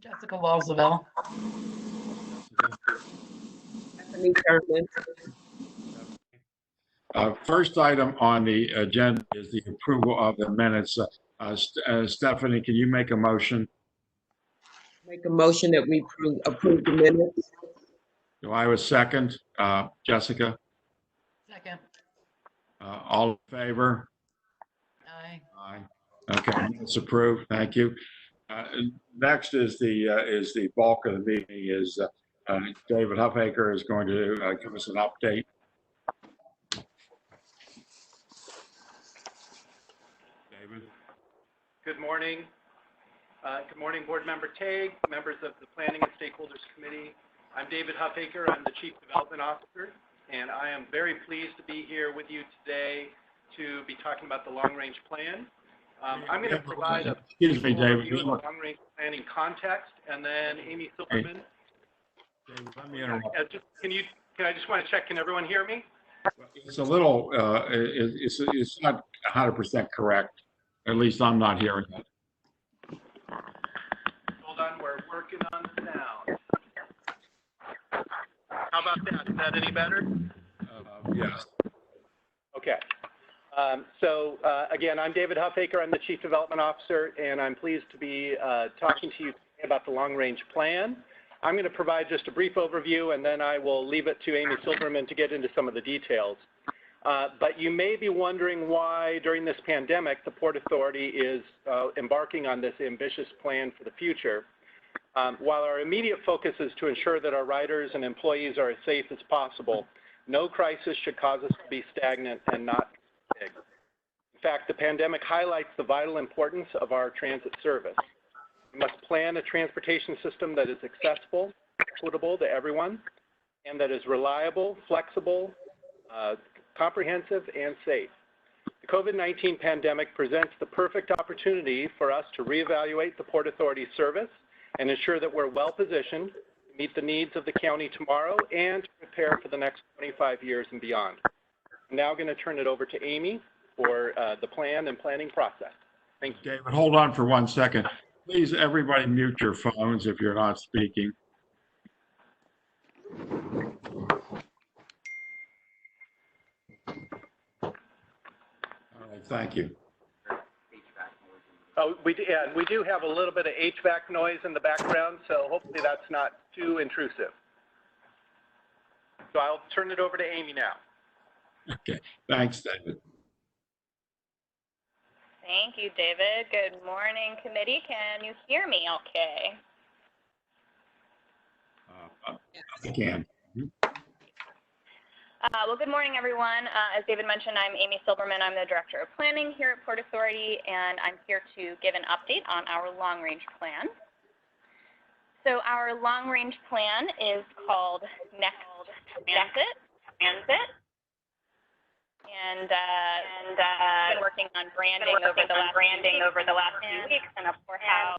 Jessica Walsville. First item on the agenda is the approval of the minutes. Stephanie, can you make a motion? Make a motion that we approve the minutes. Do I have a second? Jessica? Second. All in favor? Aye. Aye. Okay, it's approved. Thank you. Next is the bulk of the meeting. Is David Huffaker is going to give us an update. David. Good morning. Good morning, Board Member Tague, members of the Planning and Stakeholders Committee. I'm David Huffaker. I'm the Chief Development Officer, and I am very pleased to be here with you today to be talking about the long-range plan. I'm going to provide a overview of the long-range planning context, and then Amy Silverman. David, let me interrupt. Can I just want to check? Can everyone hear me? It's a little. It's not 100% correct. At least I'm not hearing it. Hold on, we're working on the sound. How about that? Is that any better? Yes. Okay. Again, I'm David Huffaker. I'm the Chief Development Officer, and I'm pleased to be talking to you today about the long-range plan. I'm going to provide just a brief overview, and then I will leave it to Amy Silverman to get into some of the details. But you may be wondering why, during this pandemic, the Port Authority is embarking on this ambitious plan for the future. While our immediate focus is to ensure that our riders and employees are as safe as possible, no crisis should cause us to be stagnant and not big. In fact, the pandemic highlights the vital importance of our transit service. We must plan a transportation system that is accessible, equitable to everyone, and that is reliable, flexible, comprehensive, and safe. The COVID-19 pandemic presents the perfect opportunity for us to reevaluate the Port Authority's service and ensure that we're well positioned to meet the needs of the county tomorrow and to prepare for the next 25 years and beyond. I'm now going to turn it over to Amy for the plan and planning process. Thank you. David, hold on for 1 second. Please, everybody mute your phones if you're not speaking. All right, thank you. Oh, we do have a little bit of HVAC noise in the background, so hopefully that's not too intrusive. So I'll turn it over to Amy now. Okay, thanks, David. Thank you, David. Good morning, committee. Can you hear me okay? I can. Well, good morning, everyone. As David mentioned, I'm Amy Silverman. I'm the Director of Planning here at Port Authority, and I'm here to give an update on our long-range plan. So our long-range plan is called Next Transit. And been working on branding over the last few weeks, and of course how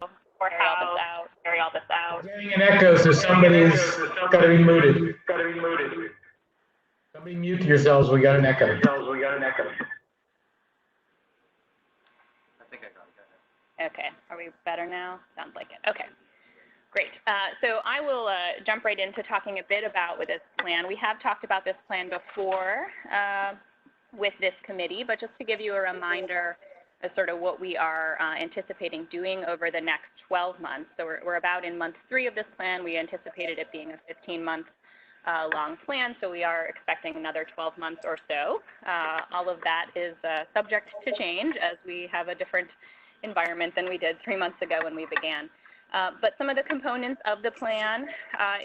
carry all this out. Getting an echo, so somebody's got to be muted. Somebody mute yourselves. We got an echo. I think I got it. Okay, are we better now? Sounds like it. Okay, great. So I will jump right into talking a bit about with this plan. We have talked about this plan before with this committee, but just to give you a reminder of sort of what we are anticipating doing over the next 12 months. So we're about in month 3 of this plan. We anticipated it being a 15-month long plan, so we are expecting another 12 months or so. All of that is subject to change as we have a different environment than we did 3 months ago when we began. But some of the components of the plan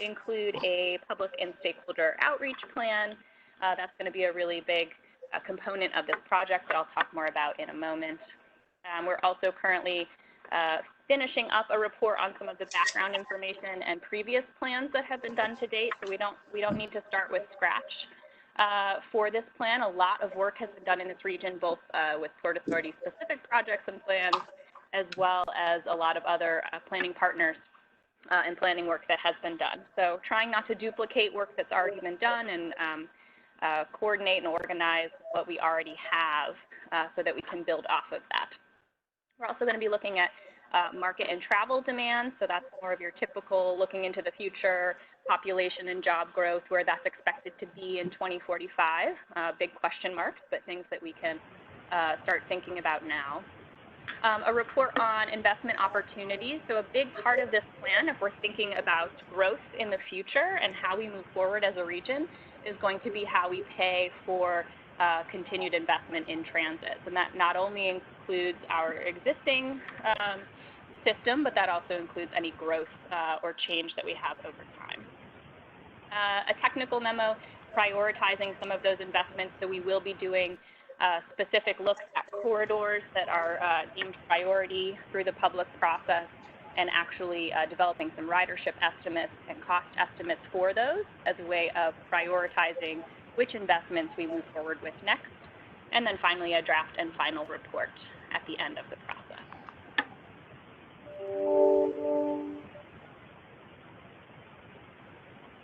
include a public and stakeholder outreach plan. That's going to be a really big component of this project that I'll talk more about in a moment. We're also currently finishing up a report on some of the background information and previous plans that have been done to date, so we don't need to start with scratch for this plan. A lot of work has been done in this region, both with Port Authority specific projects and plans, as well as a lot of other planning partners and planning work that has been done. So trying not to duplicate work that's already been done and coordinate and organize what we already have so that we can build off of that. We're also going to be looking at market and travel demands. So that's more of your typical looking into the future, population and job growth, where that's expected to be in 2045. Big question marks, but things that we can start thinking about now. A report on investment opportunities. So a big part of this plan, if we're thinking about growth in the future and how we move forward as a region, is going to be how we pay for continued investment in transit. And that not only includes our existing system, but that also includes any growth or change that we have over time. A technical memo prioritizing some of those investments. So we will be doing specific looks at corridors that are deemed priority through the public process, and actually developing some ridership estimates and cost estimates for those as a way of prioritizing which investments we move forward with next. And then finally, a draft and final report at the end of the process.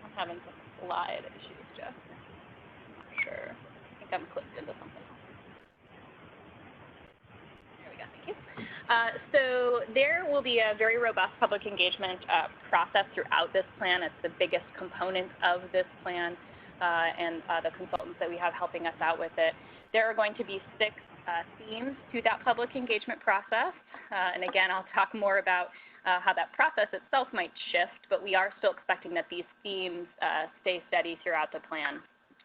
I'm having some slide issues, Jeff. I'm not sure. I think I'm clicked into something. So there will be a very robust public engagement process throughout this plan. It's the biggest component of this plan, and the consultants that we have helping us out with it. There are going to be 6 themes to that public engagement process. And again, I'll talk more about how that process itself might shift, but we are still expecting that these themes stay steady throughout the plan.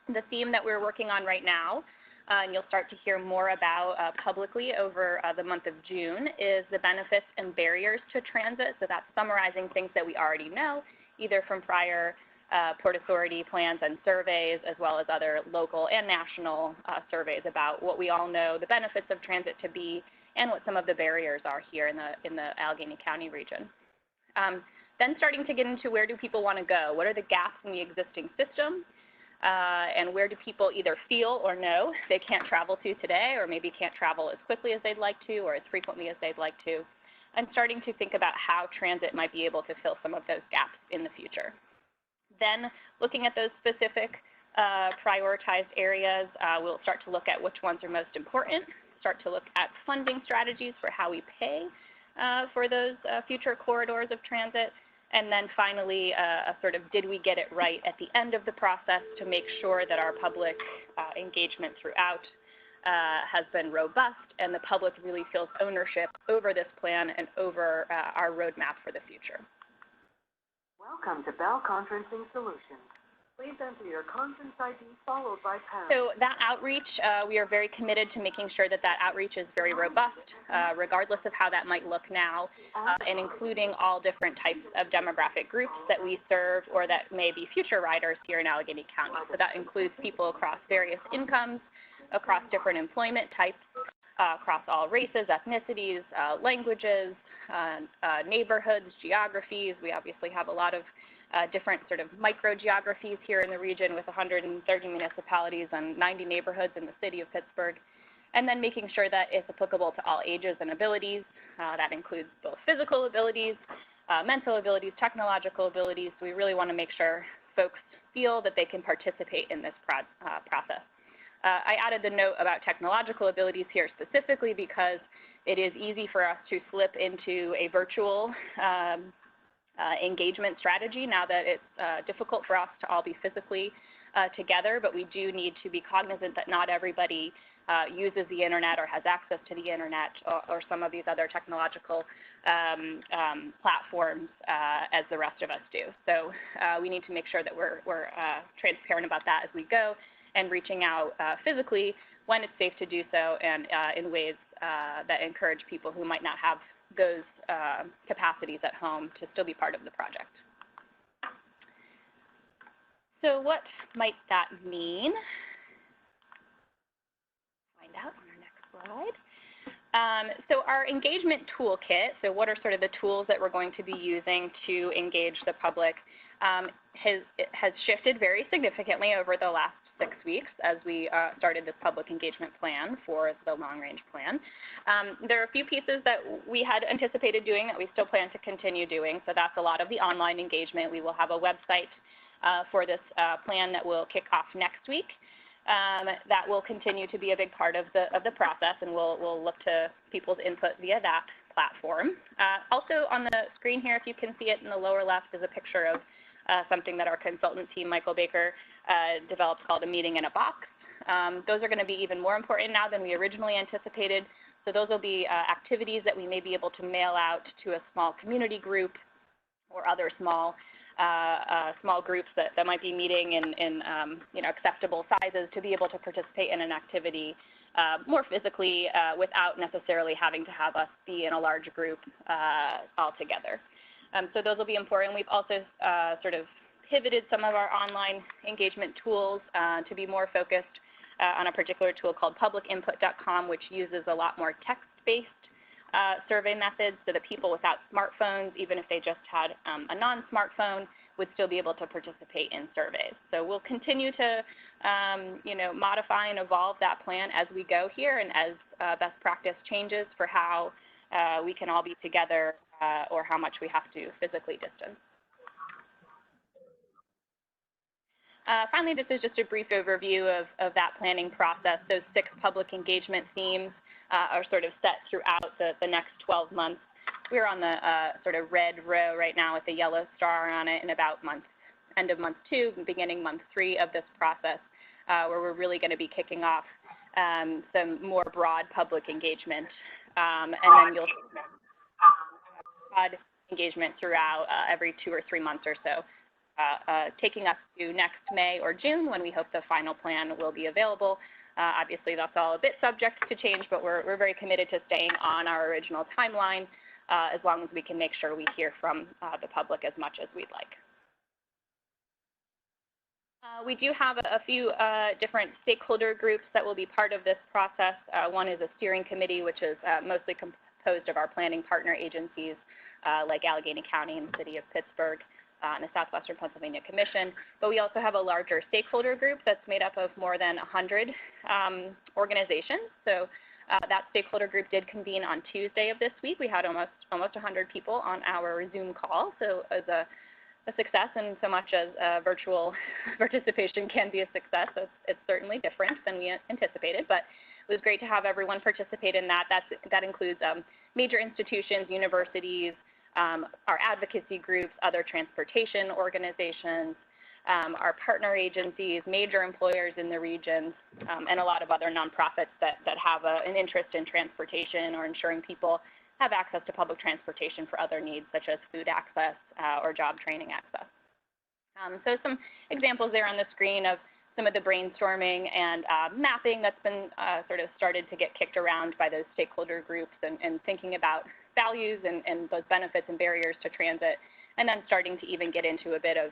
The theme that we're working on right now, and you'll start to hear more about publicly over the month of June, is the benefits and barriers to transit. So that's summarizing things that we already know, either from prior Port Authority plans and surveys, as well as other local and national surveys about what we all know the benefits of transit to be, and what some of the barriers are here in the Allegheny County region. Then starting to get into where do people want to go? What are the gaps in the existing system? And where do people either feel or know they can't travel to today, or maybe can't travel as quickly as they'd like to, or as frequently as they'd like to, and starting to think about how transit might be able to fill some of those gaps in the future. Then looking at those specific prioritized areas, we'll start to look at which ones are most important, start to look at funding strategies for how we pay for those future corridors of transit. And then finally, a sort of did we get it right at the end of the process to make sure that our public engagement throughout has been robust, and the public really feels ownership over this plan and over our roadmap for the future. Welcome to Bell Conferencing Solutions. Please enter your conference ID followed by pound. So that outreach, we are very committed to making sure that that outreach is very robust, regardless of how that might look now, and including all different types of demographic groups that we serve or that may be future riders here in Allegheny County. So that includes people across various incomes, across different employment types, across all races, ethnicities, languages, neighborhoods, geographies. We obviously have a lot of different sort of micro-geographies here in the region with 130 municipalities and 90 neighborhoods in the city of Pittsburgh. And then making sure that it's applicable to all ages and abilities. That includes both physical abilities, mental abilities, technological abilities. So we really want to make sure folks feel that they can participate in this process. I added the note about technological abilities here specifically because it is easy for us to slip into a virtual engagement strategy now that it's difficult for us to all be physically together, but we do need to be cognizant that not everybody uses the internet or has access to the internet or some of these other technological platforms as the rest of us do. So we need to make sure that we're transparent about that as we go, and reaching out physically when it's safe to do so, and in ways that encourage people who might not have those capacities at home to still be part of the project. So what might that mean? Find out on our next slide. So our engagement toolkit, so what are sort of the tools that we're going to be using to engage the public, has shifted very significantly over the last 6 weeks as we started this public engagement plan for the long-range plan. There are a few pieces that we had anticipated doing that we still plan to continue doing. So that's a lot of the online engagement. We will have a website for this plan that will kick off next week. That will continue to be a big part of the process, and we'll look to people's input via that. platform. Also on the screen here, if you can see it in the lower left, is a picture of something that our consultant team, Michael Baker, developed called a meeting in a box. Those are going to be even more important now than we originally anticipated. So those will be activities that we may be able to mail out to a small community group or other small groups that might be meeting in acceptable sizes to be able to participate in an activity more physically without necessarily having to have us be in a large group all together. So those will be important. We've also sort of pivoted some of our online engagement tools to be more focused on a particular tool called publicinput.com, which uses a lot more text-based survey methods so that people without smartphones, even if they just had a non-smartphone, would still be able to participate in surveys. So we'll continue to modify and evolve that plan as we go here and as best practice changes for how we can all be together or how much we have to physically distance. Finally, this is just a brief overview of that planning process. Those 6 public engagement themes are sort of set throughout the next 12 months. We're on the sort of red row right now with the yellow star on it, and about end of month 2, beginning month 3 of this process, where we're really going to be kicking off some more broad public engagement, and then you'll see broad engagement throughout every 2 or 3 months or so. Taking us to next May or June when we hope the final plan will be available. Obviously, that's all a bit subject to change, but we're very committed to staying on our original timeline as long as we can make sure we hear from the public as much as we'd like. We do have a few different stakeholder groups that will be part of this process. One is a steering committee, which is mostly composed of our planning partner agencies like Allegheny County and the City of Pittsburgh, and the Southwestern Pennsylvania Commission, but we also have a larger stakeholder group that's made up of more than 100 organizations. So that stakeholder group did convene on Tuesday of this week. We had almost 100 people on our Zoom call, so it was a success, and so much as virtual participation can be a success, it's certainly different than we anticipated, but it was great to have everyone participate in that. That includes major institutions, universities, our advocacy groups, other transportation organizations, our partner agencies, major employers in the region, and a lot of other nonprofits that have an interest in transportation or ensuring people have access to public transportation for other needs such as food access or job training access. So some examples there on the screen of some of the brainstorming and mapping that's been sort of started to get kicked around by those stakeholder groups and thinking about values and those benefits and barriers to transit, and then starting to even get into a bit of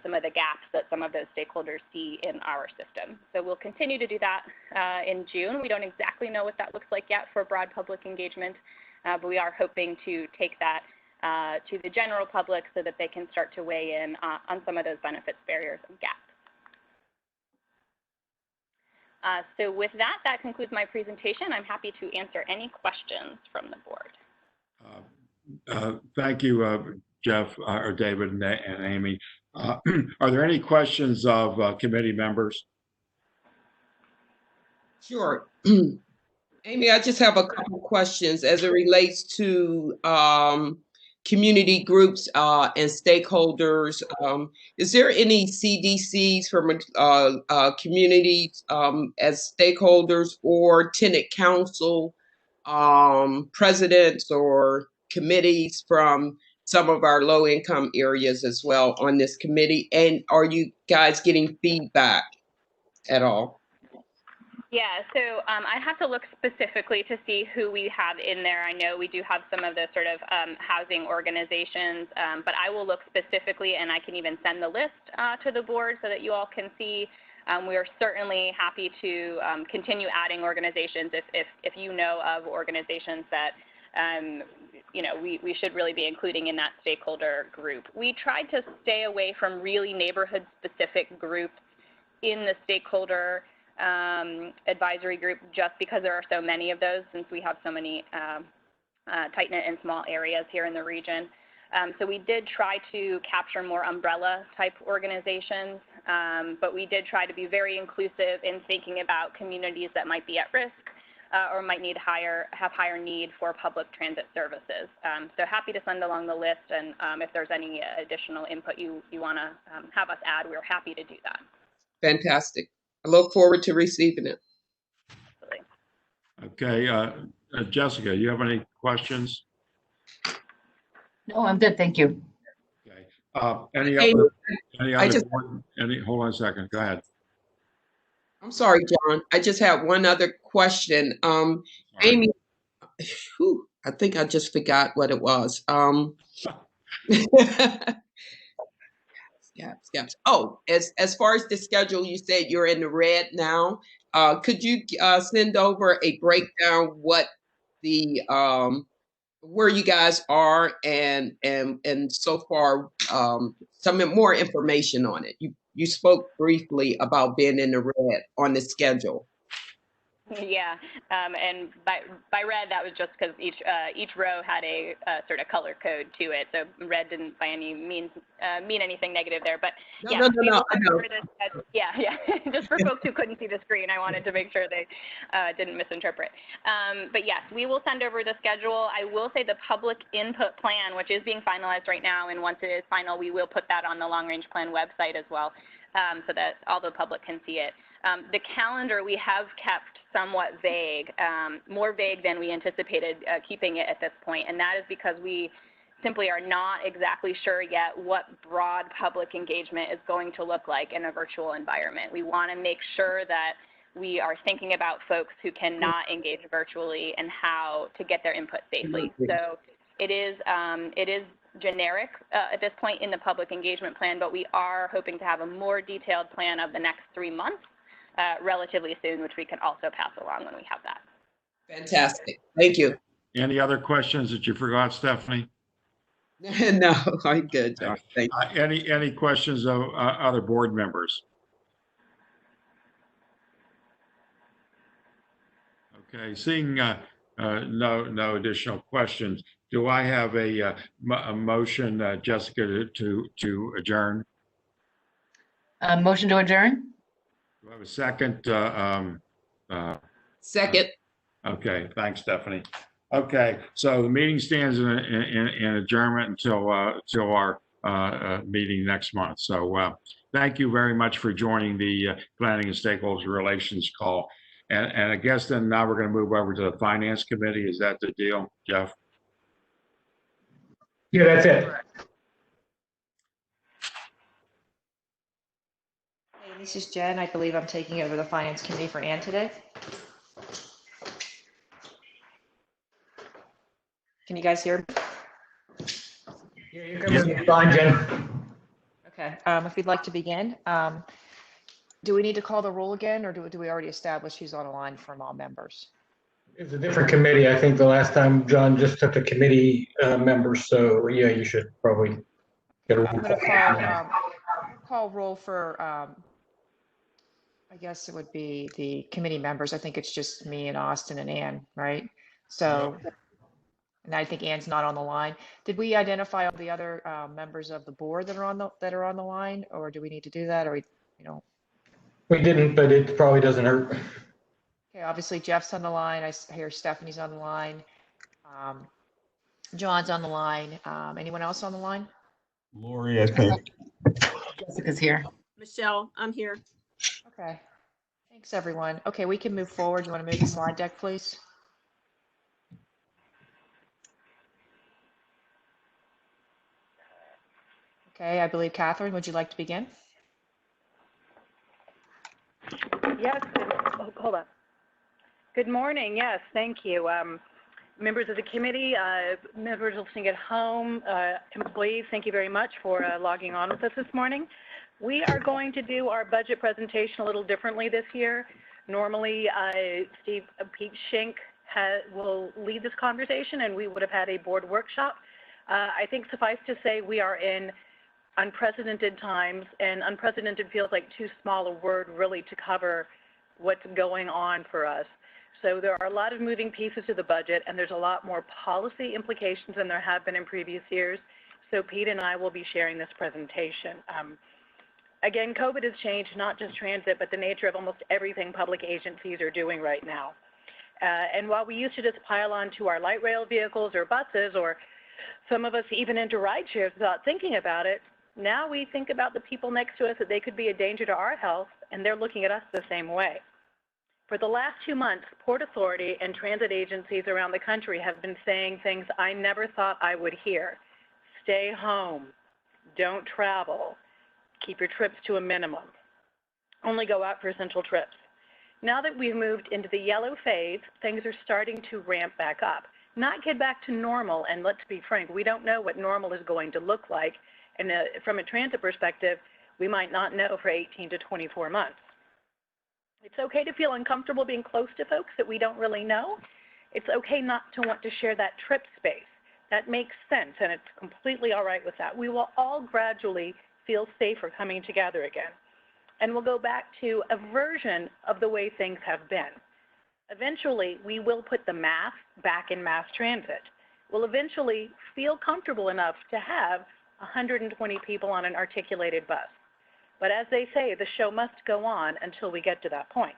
some of the gaps that some of those stakeholders see in our system. So we'll continue to do that in June. We don't exactly know what that looks like yet for broad public engagement, but we are hoping to take that to the general public so that they can start to weigh in on some of those benefits, barriers, and gaps. So with that, that concludes my presentation. I'm happy to answer any questions from the board. Thank you, Jeff, or David, and Amy. Are there any questions of committee members? Sure. Amy, I just have a couple of questions as it relates to community groups and stakeholders. Is there any CDCs from communities as stakeholders or tenant council presidents or committees from some of our low-income areas as well on this committee? And are you guys getting feedback at all? Yeah, so I have to look specifically to see who we have in there. I know we do have some of the sort of housing organizations, but I will look specifically, and I can even send the list to the board so that you all can see. We are certainly happy to continue adding organizations if you know of organizations that we should really be including in that stakeholder group. We tried to stay away from really neighborhood-specific groups in the stakeholder advisory group just because there are so many of those, since we have so many tight-knit and small areas here in the region. So we did try to capture more umbrella-type organizations, but we did try to be very inclusive in thinking about communities that might be at risk, or might have higher need for public transit services. So happy to send along the list, and if there's any additional input you want to have us add, we're happy to do that. Fantastic. I look forward to receiving it. Absolutely. Okay, Jessica, you have any questions? No, I'm good, thank you. Okay. Hey, Hold on a second. Go ahead. I'm sorry, John. I just have one other question. Sorry. Amy, I think I just forgot what it was. Gaps. Oh, as far as the schedule, you said you're in the red now. Could you send over a breakdown what the where you guys are and so far some more information on it? You spoke briefly about being in the red on the schedule. Yeah, and by red, that was just because each row had a sort of color code to it. So red didn't by any means mean anything negative there. But No, yeah, no, we will I know. cover this yeah. Just for folks who couldn't see the screen, I wanted to make sure they didn't misinterpret. But yes, we will send over the schedule. I will say the public input plan, which is being finalized right now, and once it is final, we will put that on the long range plan website as well, so that all the public can see it. The calendar we have kept somewhat vague, more vague than we anticipated keeping it at this point, and that is because we simply are not exactly sure yet what broad public engagement is going to look like in a virtual environment. We want to make sure that we are thinking about folks who cannot engage virtually and how to get their input safely. So it is generic at this point in the public engagement plan, but we are hoping to have a more detailed plan of the next 3 months relatively soon, which we can also pass along when we have that. Fantastic. Thank you. Any other questions that you forgot, Stephanie? No, I'm good, John. Thank you. Any questions of other board members? Okay, seeing no additional questions, do I have a motion, Jessica, to adjourn? Motion to adjourn? Do I have a second? Second. Okay, thanks, Stephanie. Okay, so the meeting stands in adjournment until our meeting next month. So thank you very much for joining the Planning and Stakeholder Relations call. And I guess then now we're going to move over to the Finance Committee. Is that the deal, Jeff? Yeah, that's it. Hey, this is Jen. I believe I'm taking over the Finance Committee for Ann today. Can you guys hear me? Yeah, you're coming fine, Jen. Okay, if you'd like to begin, do we need to call the roll again, or do we already establish who's on the line from all members? It's a different committee. I think the last time John just took the committee members, so yeah, you should probably get a roll I'm going to call roll for, I guess it would be the committee members. I think it's just me and Austin and Ann, right? So, and I think Ann's not on the line. Did we identify all the other members of the board that are on the line, or do we need to do that, or We didn't, but it probably doesn't hurt. Okay, obviously Jeff's on the line. I hear Stephanie's on the line. John's on the line. Anyone else on the line? Lori, I think. Jessica's here. Michelle, I'm here. Okay. Thanks, everyone. Okay, we can move forward. You want to move the slide deck, please? Okay, I believe Catherine, would you like to begin? Yes, hold on. Good morning. Yes, thank you. Members of the committee, members listening at home, employees, thank you very much for logging on with us this morning. We are going to do our budget presentation a little differently this year. Normally, Pete Schenk will lead this conversation, and we would have had a board workshop. I think suffice to say we are in unprecedented times, and unprecedented feels like too small a word really to cover what's going on for us. So there are a lot of moving pieces to the budget, and there's a lot more policy implications than there have been in previous years. So Pete and I will be sharing this presentation. Again, COVID has changed not just transit, but the nature of almost everything public agencies are doing right now. And while we used to just pile onto our light rail vehicles or buses, or some of us even into ride shares without thinking about it, now we think about the people next to us, that they could be a danger to our health, and they're looking at us the same way. For the last 2 months, Port Authority and transit agencies around the country have been saying things I never thought I would hear. Stay home. Don't travel. Keep your trips to a minimum. Only go out for essential trips. Now that we've moved into the yellow phase, things are starting to ramp back up. Not get back to normal, and let's be frank, we don't know what normal is going to look like. And from a transit perspective, we might not know for 18 to 24 months. It's okay to feel uncomfortable being close to folks that we don't really know. It's okay not to want to share that trip space. That makes sense, and it's completely all right with that. We will all gradually feel safer coming together again. And we'll go back to a version of the way things have been. Eventually, we will put the mass back in mass transit. We'll eventually feel comfortable enough to have 120 people on an articulated bus. But as they say, the show must go on until we get to that point.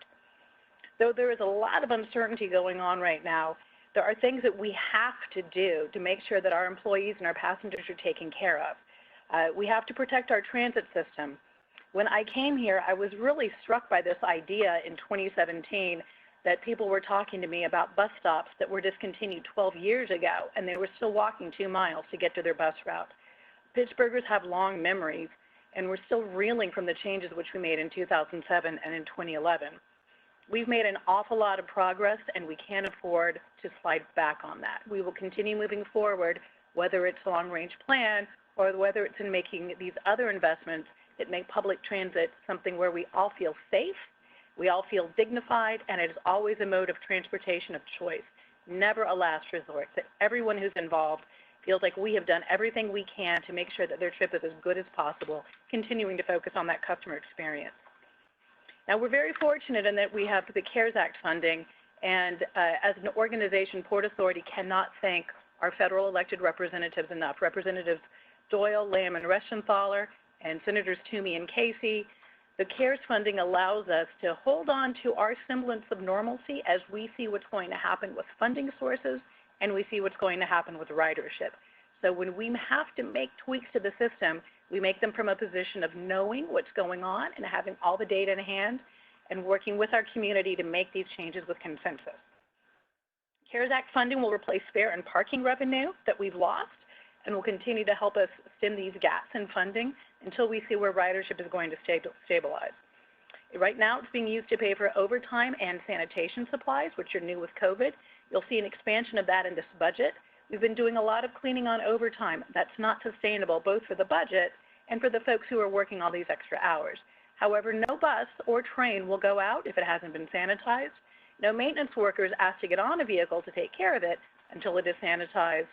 Though there is a lot of uncertainty going on right now, there are things that we have to do to make sure that our employees and our passengers are taken care of. We have to protect our transit system. When I came here, I was really struck by this idea in 2017 that people were talking to me about bus stops that were discontinued 12 years ago, and they were still walking 2 miles to get to their bus route. Pittsburghers have long memories, and we're still reeling from the changes which we made in 2007 and in 2011. We've made an awful lot of progress, and we can't afford to slide back on that. We will continue moving forward, whether it's a long-range plan or whether it's in making these other investments that make public transit something where we all feel safe, we all feel dignified, and it is always a mode of transportation of choice, never a last resort, that everyone who's involved feels like we have done everything we can to make sure that their trip is as good as possible, continuing to focus on that customer experience. Now, we're very fortunate in that we have the CARES Act funding, and as an organization, Port Authority cannot thank our federal elected representatives enough. Representatives Doyle, Lamb, and Reschenthaler, and Senators Toomey and Casey. The CARES funding allows us to hold on to our semblance of normalcy as we see what's going to happen with funding sources and we see what's going to happen with ridership. So when we have to make tweaks to the system, we make them from a position of knowing what's going on and having all the data in hand and working with our community to make these changes with consensus. CARES Act funding will replace fare and parking revenue that we've lost and will continue to help us stem these gaps in funding until we see where ridership is going to stabilize. Right now, it's being used to pay for overtime and sanitation supplies, which are new with COVID. You'll see an expansion of that in this budget. We've been doing a lot of cleaning on overtime. That's not sustainable, both for the budget and for the folks who are working all these extra hours. However, no bus or train will go out if it hasn't been sanitized. No maintenance workers asked to get on a vehicle to take care of it until it is sanitized.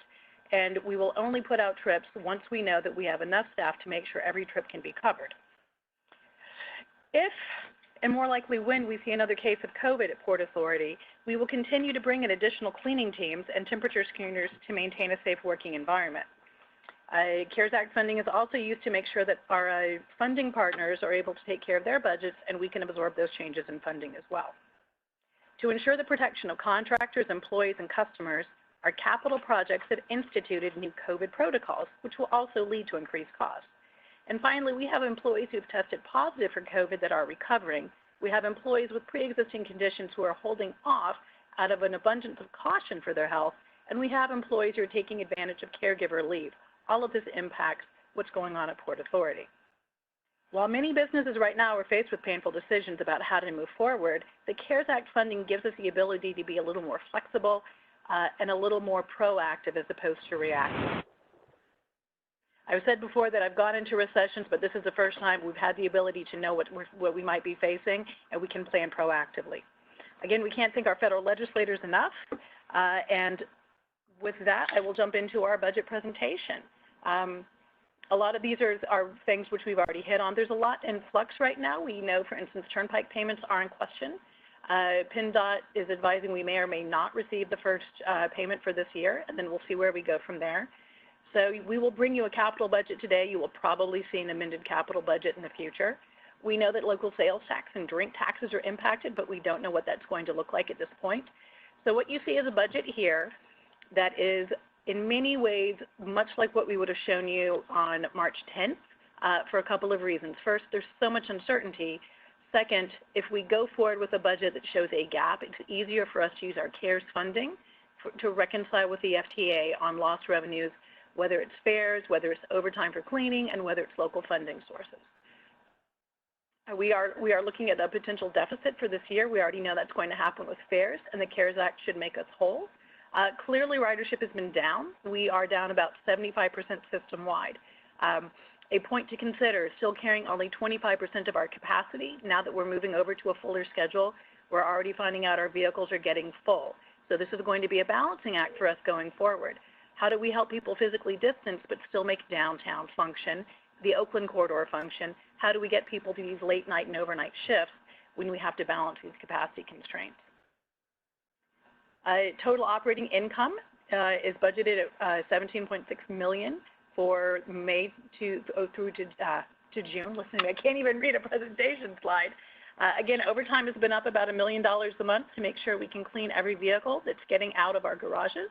And we will only put out trips once we know that we have enough staff to make sure every trip can be covered. If, and more likely when, we see another case of COVID at Port Authority, we will continue to bring in additional cleaning teams and temperature screeners to maintain a safe working environment. CARES Act funding is also used to make sure that our funding partners are able to take care of their budgets and we can absorb those changes in funding as well. To ensure the protection of contractors, employees, and customers, our capital projects have instituted new COVID protocols, which will also lead to increased costs. And finally, we have employees who have tested positive for COVID that are recovering. We have employees with pre-existing conditions who are holding off out of an abundance of caution for their health, and we have employees who are taking advantage of caregiver leave. All of this impacts what's going on at Port Authority. While many businesses right now are faced with painful decisions about how to move forward, the CARES Act funding gives us the ability to be a little more flexible and a little more proactive as opposed to reactive. I've said before that I've gone into recessions, but this is the first time we've had the ability to know what we might be facing, and we can plan proactively. Again, we can't thank our federal legislators enough, and with that, I will jump into our budget presentation. A lot of these are things which we've already hit on. There's a lot in flux right now. We know, for instance, turnpike payments are in question. PennDOT is advising we may or may not receive the first payment for this year, and then we'll see where we go from there. So we will bring you a capital budget today. You will probably see an amended capital budget in the future. We know that local sales tax and drink taxes are impacted, but we don't know what that's going to look like at this point. So what you see is a budget here that is in many ways much like what we would have shown you on March 10th for a couple of reasons. First, there's so much uncertainty. Second, if we go forward with a budget that shows a gap, it's easier for us to use our CARES funding to reconcile with the FTA on lost revenues, whether it's fares, whether it's overtime for cleaning, and whether it's local funding sources. We are looking at a potential deficit for this year. We already know that's going to happen with fares, and the CARES Act should make us whole. Clearly, ridership has been down. We are down about 75% system-wide. A point to consider, still carrying only 25% of our capacity. Now that we're moving over to a fuller schedule, we're already finding out our vehicles are getting full. So this is going to be a balancing act for us going forward. How do we help people physically distance but still make downtown function, the Oakland corridor function? How do we get people to these late night and overnight shifts when we have to balance these capacity constraints? Total operating income is budgeted at $17.6 million for May through to June. Listen to me, I can't even read a presentation slide. Again, overtime has been up about $1 million a month to make sure we can clean every vehicle that's getting out of our garages.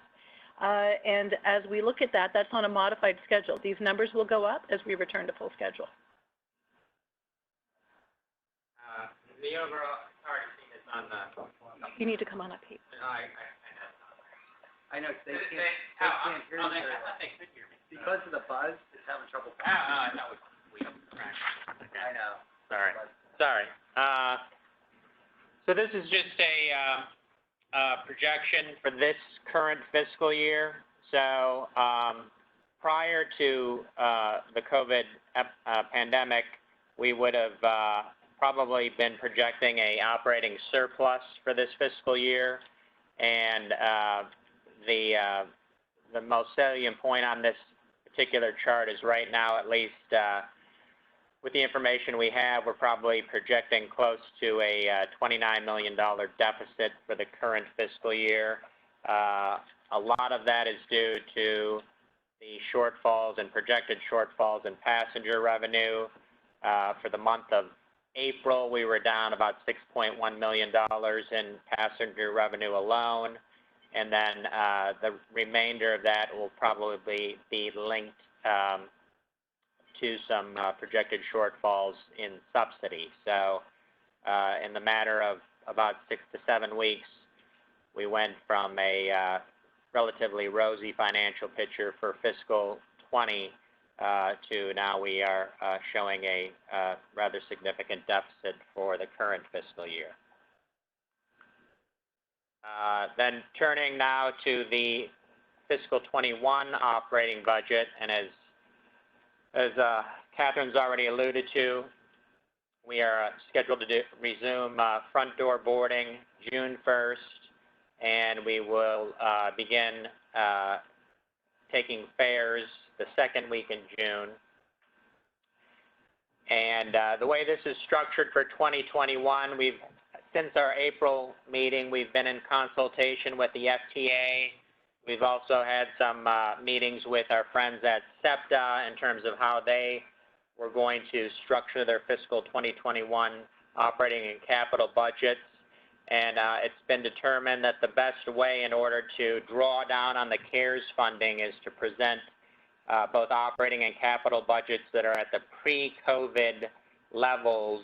And as we look at that, that's on a modified schedule. These numbers will go up as we return to full schedule. The overall targeting is on the. You need to come on up, Pete. I know they can't hear you. Because of the buzz, it's having trouble. I know. I know. Sorry. So this is just a projection for this current fiscal year. So prior to the COVID pandemic, we would have probably been projecting a operating surplus for this fiscal year, and the most salient point on this particular chart is right now, at least with the information we have, we're probably projecting close to a $29 million deficit for the current fiscal year. A lot of that is due to the shortfalls and projected shortfalls in passenger revenue. For the month of April, we were down about $6.1 million in passenger revenue alone. And then the remainder of that will probably be linked to some projected shortfalls in subsidy. So in the matter of about 6 to 7 weeks, we went from a relatively rosy financial picture for fiscal 20 to now we are showing a rather significant deficit for the current fiscal year. Then turning now to the fiscal 21 operating budget, and as Catherine's already alluded to, we are scheduled to resume front door boarding June 1st, and we will begin taking fares the second week in June. And the way this is structured for 2021, since our April meeting, we've been in consultation with the FTA. We've also had some meetings with our friends at SEPTA in terms of how they were going to structure their fiscal 2021 operating and capital budgets. And it's been determined that the best way in order to draw down on the CARES funding is to present both operating and capital budgets that are at the pre-COVID levels.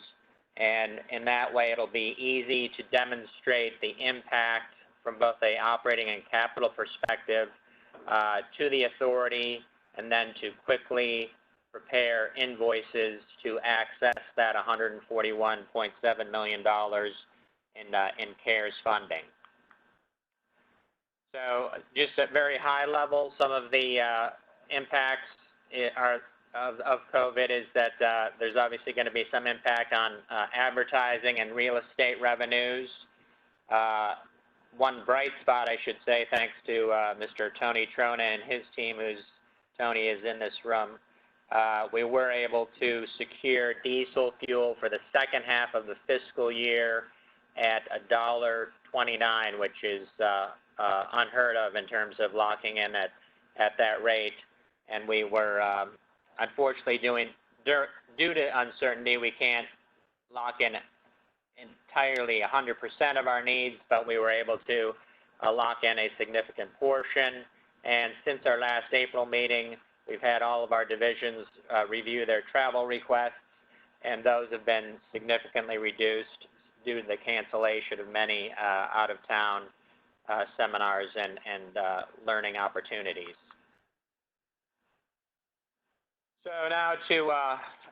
And in that way, it'll be easy to demonstrate the impact from both a operating and capital perspective to the authority, and then to quickly prepare invoices to access that $141.7 million in CARES funding. So just at very high level, some of the impacts of COVID is that there's obviously going to be some impact on advertising and real estate revenues. One bright spot, I should say, thanks to Mr. Tony Trona and his team, Tony is in this room, we were able to secure diesel fuel for the second half of the fiscal year at $1.29, which is unheard of in terms of locking in at that rate. And we were unfortunately due to uncertainty, we can't lock in entirely 100% of our needs, but we were able to lock in a significant portion. And since our last April meeting, we've had all of our divisions review their travel requests, and those have been significantly reduced due to the cancellation of many out-of-town seminars and learning opportunities. So now to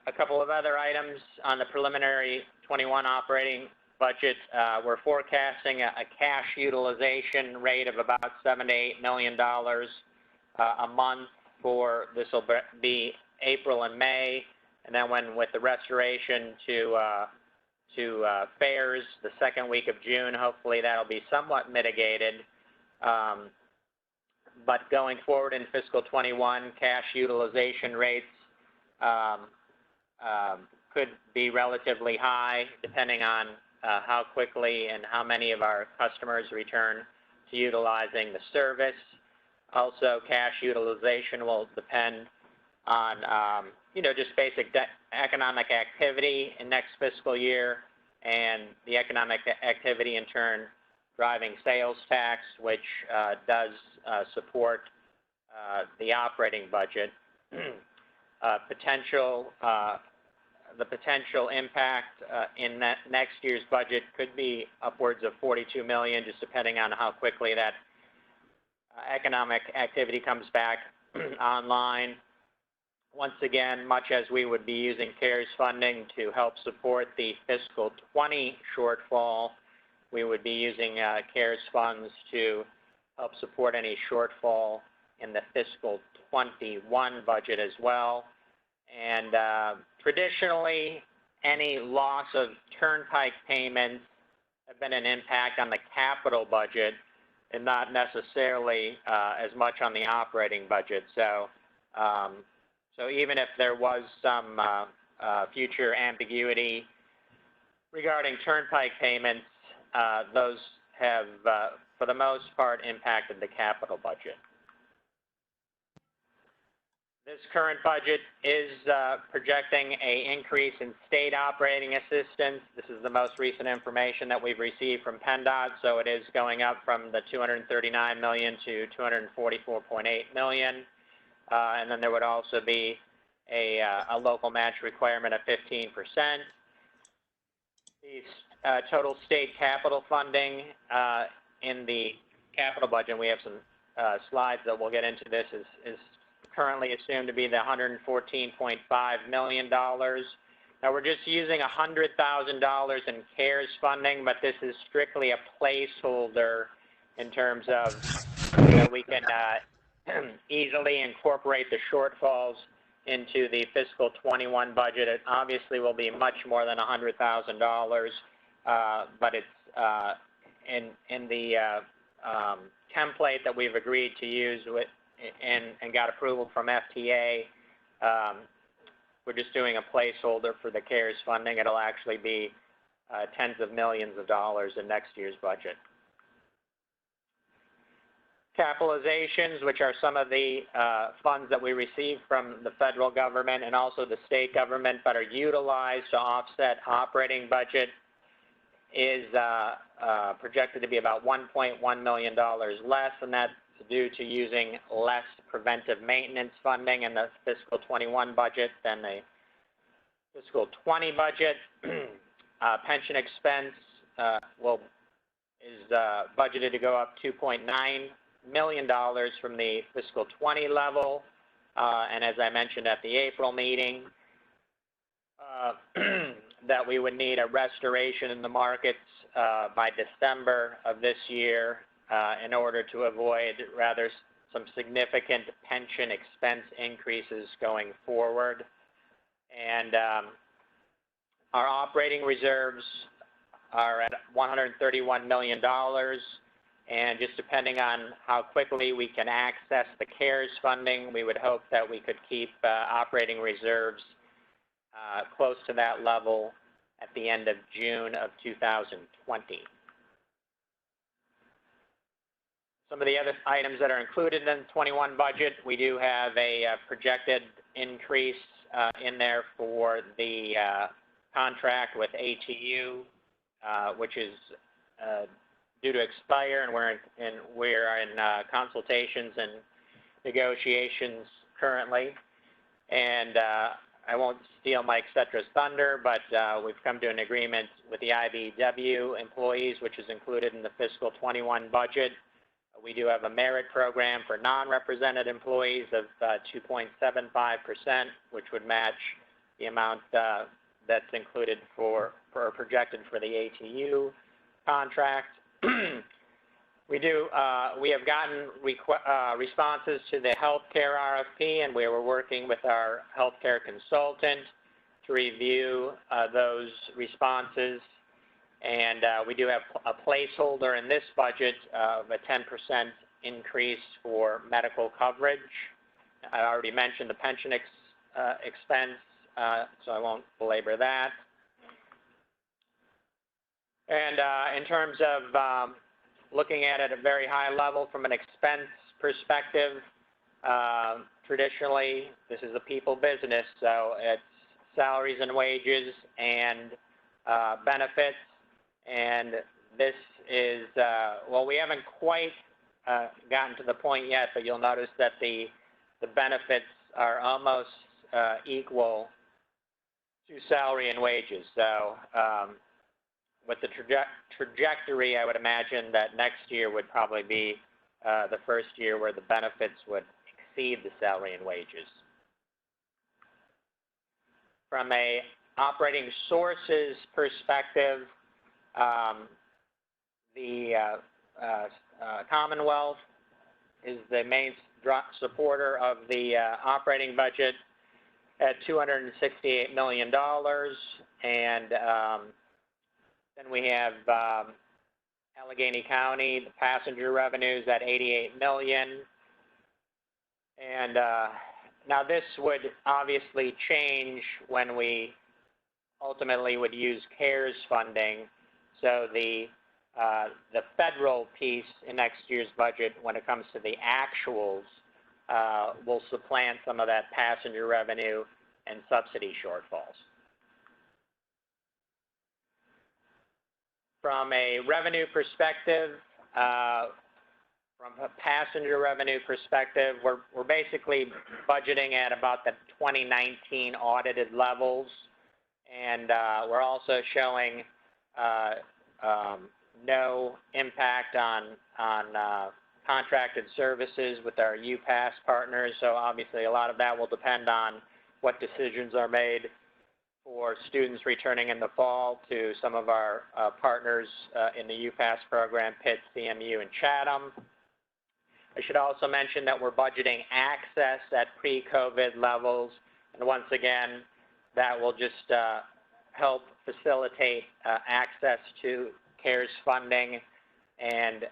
a couple of other items on the preliminary 21 operating budget. We're forecasting a cash utilization rate of about $7 to $8 million a month for this will be April and May, and then with the restoration to fairs the second week of June, hopefully that'll be somewhat mitigated. But going forward in fiscal 21, cash utilization rates could be relatively high depending on how quickly and how many of our customers return to utilizing the service. Also, cash utilization will depend on, just basic economic activity in next fiscal year, and the economic activity in turn driving sales tax, which does support the operating budget. The potential impact in that next year's budget could be upwards of $42 million, just depending on how quickly that economic activity comes back online. Once again, much as we would be using CARES funding to help support the fiscal 20 shortfall, we would be using CARES funds to help support any shortfall in the fiscal 21 budget as well. And traditionally, any loss of turnpike payments have been an impact on the capital budget and not necessarily as much on the operating budget. So, so even if there was some future ambiguity regarding turnpike payments, those have, for the most part, impacted the capital budget. This current budget is projecting an increase in state operating assistance. This is the most recent information that we've received from PennDOT, so it is going up from the $239 million to $244.8 million. And then there would also be a local match requirement of 15%. The total state capital funding in the capital budget, we have some slides that we'll get into this, is currently assumed to be the $114.5 million. Now we're just using $100,000 in CARES funding, but this is strictly a placeholder in terms of we can easily incorporate the shortfalls into the fiscal 21 budget. It obviously will be much more than $100,000, but it's in the template that we've agreed to use with and got approval from FTA. We're just doing a placeholder for the CARES funding. It'll actually be tens of millions of dollars in next year's budget. Capitalizations, which are some of the funds that we receive from the federal government and also the state government but are utilized to offset operating budget, is projected to be about $1.1 million less, and that's due to using less preventive maintenance funding in the fiscal 21 budget than the fiscal 20 budget. Pension expense is budgeted to go up $2.9 million from the fiscal 20 level, and as I mentioned at the April meeting, that we would need a restoration in the markets by December of this year in order to avoid rather some significant pension expense increases going forward. And our operating reserves are at $131 million, and just depending on how quickly we can access the CARES funding, we would hope that we could keep operating reserves close to that level at the end of June of 2020. Some of the other items that are included in the 21 budget, we do have a projected increase in there for the contract with ATU, which is due to expire, and we're in consultations and negotiations currently. And I won't steal Mike Cetra's thunder, but we've come to an agreement with the IBEW employees, which is included in the fiscal 21 budget. We do have a merit program for non-represented employees of 2.75%, which would match the amount that's included or projected for the ATU contract. We have gotten responses to the healthcare RFP, and we were working with our healthcare consultant to review those responses. And we do have a placeholder in this budget of a 10% increase for medical coverage. I already mentioned the pension expense, so I won't belabor that. And in terms of looking at it at a very high level from an expense perspective, traditionally, this is a people business, so it's salaries and wages and benefits. And this is, well, we haven't quite gotten to the point yet, but you'll notice that the benefits are almost equal to salary and wages. So with the trajectory, I would imagine that next year would probably be the first year where the benefits would exceed the salary and wages. From a operating sources perspective, the Commonwealth is the main supporter of the operating budget at $268 million, and then we have Allegheny County, the passenger revenues at $88 million, and now this would obviously change when we ultimately would use CARES funding. So the federal piece in next year's budget, when it comes to the actuals, will supplant some of that passenger revenue and subsidy shortfalls. From a revenue perspective, from a passenger revenue perspective, we're basically budgeting at about the 2019 audited levels, and we're also showing no impact on contracted services with our UPass partners. So obviously a lot of that will depend on what decisions are made for students returning in the fall to some of our partners in the UPass program, Pitt, CMU, and Chatham. I should also mention that we're budgeting access at pre-COVID levels, and once again, that will just help facilitate access to CARES funding and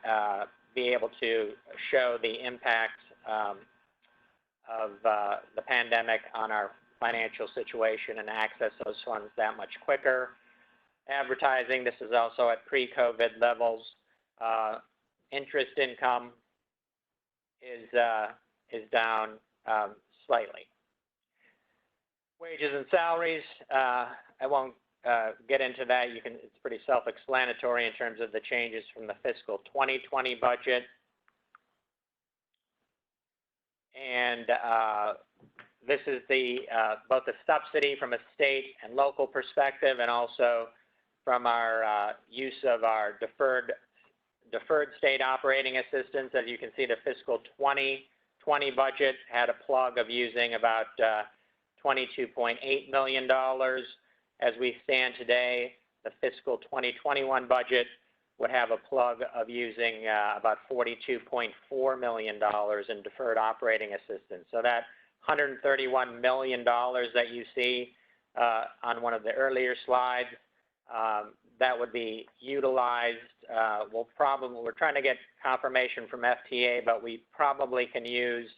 be able to show the impact of the pandemic on our financial situation and access those funds that much quicker. Advertising, this is also at pre-COVID levels. Interest income is down slightly. Wages and salaries, I won't get into that. It's pretty self-explanatory in terms of the changes from the fiscal 2020 budget. And this is both the subsidy from a state and local perspective, and also from our use of our deferred state operating assistance. As you can see, the fiscal 2020 budget had a plug of using about $22.8 million. As we stand today, the fiscal 2021 budget would have a plug of using about $42.4 million in deferred operating assistance. So that $131 million that you see on one of the earlier slides, that would be utilized. We're trying to get confirmation from FTA, but we probably can use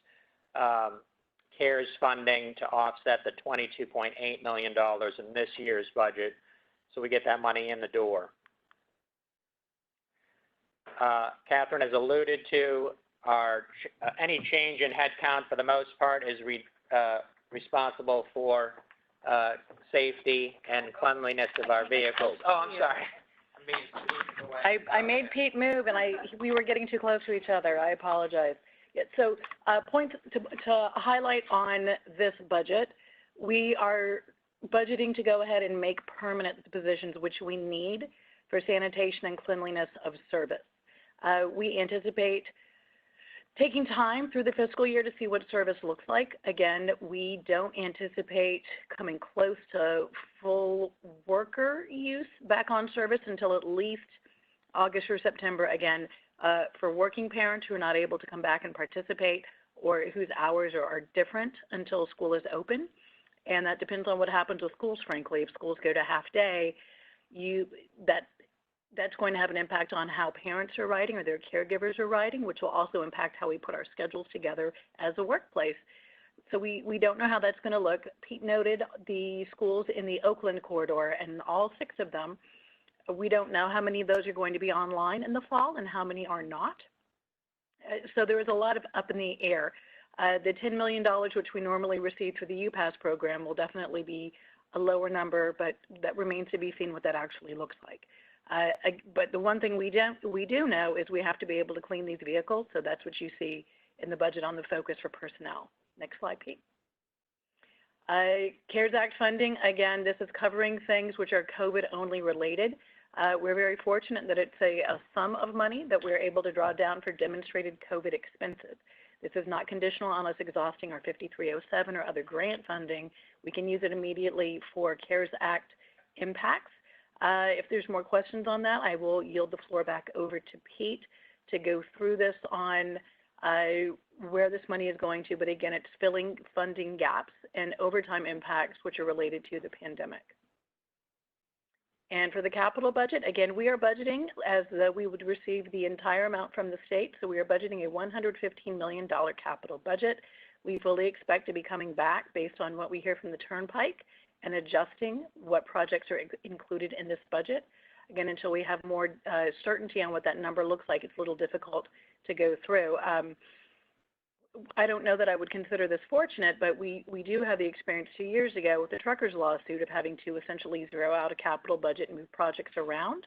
CARES funding to offset the $22.8 million in this year's budget, so we get that money in the door. Catherine has alluded to any change in headcount for the most part is responsible for safety and cleanliness of our vehicles. Oh, I'm sorry. I'm I made Pete move, and we were getting too close to each other. I apologize. Yeah, so, points to highlight on this budget, we are budgeting to go ahead and make permanent the positions which we need for sanitation and cleanliness of service. We anticipate taking time through the fiscal year to see what service looks like. Again, we don't anticipate coming close to full worker use back on service until at least August or September. Again, for working parents who are not able to come back and participate or whose hours are different until school is open. And that depends on what happens with schools, frankly. If schools go to half day, that's going to have an impact on how parents are riding or their caregivers are riding, which will also impact how we put our schedules together as a workplace. So we don't know how that's going to look. Pete noted the schools in the Oakland corridor, and all 6 of them, we don't know how many of those are going to be online in the fall and how many are not. So there is a lot of up in the air. The $10 million, which we normally receive through the UPass program, will definitely be a lower number, but that remains to be seen what that actually looks like. But the one thing we do know is we have to be able to clean these vehicles, so that's what you see in the budget on the focus for personnel. Next slide, Pete. CARES Act funding, again, this is covering things which are COVID-only related. We're very fortunate that it's a sum of money that we're able to draw down for demonstrated COVID expenses. This is not conditional on us exhausting our 5307 or other grant funding. We can use it immediately for CARES Act impacts. If there's more questions on that, I will yield the floor back over to Pete to go through this on where this money is going to. But again, it's filling funding gaps and overtime impacts which are related to the pandemic. And for the capital budget, again, we are budgeting as though we would receive the entire amount from the state. So we are budgeting a $115 million capital budget. We fully expect to be coming back based on what we hear from the Turnpike and adjusting what projects are included in this budget. Again, until we have more certainty on what that number looks like, it's a little difficult to go through. I don't know that I would consider this fortunate, but we do have the experience 2 years ago with the truckers lawsuit of having to essentially zero out a capital budget and move projects around.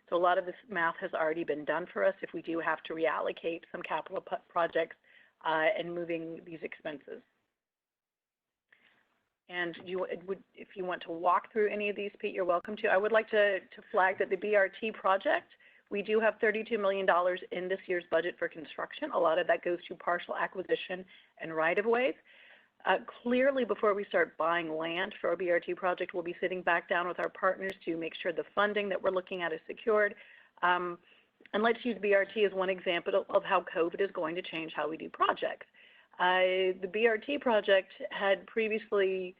So a lot of this math has already been done for us if we do have to reallocate some capital projects and moving these expenses. And if you want to walk through any of these, Pete, you're welcome to. I would like to flag that the BRT project, we do have $32 million in this year's budget for construction. A lot of that goes to partial acquisition and right-of-ways. Clearly, before we start buying land for our BRT project, we'll be sitting back down with our partners to make sure the funding that we're looking at is secured. And let's use BRT as one example of how COVID is going to change how we do projects. The BRT project had previously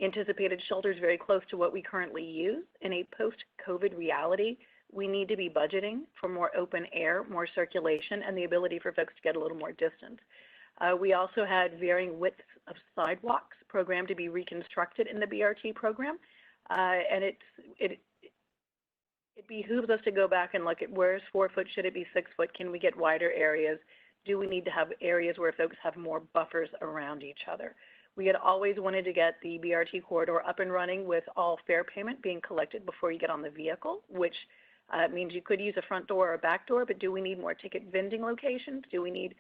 anticipated shelters very close to what we currently use. In a post-COVID reality, we need to be budgeting for more open air, more circulation, and the ability for folks to get a little more distance. We also had varying widths of sidewalks programmed to be reconstructed in the BRT program, and it behooves us to go back and look at where's 4 foot, should it be 6 foot, can we get wider areas? Do we need to have areas where folks have more buffers around each other? We had always wanted to get the BRT corridor up and running with all fare payment being collected before you get on the vehicle, which means you could use a front door or a back door, but do we need more ticket vending locations? Do we need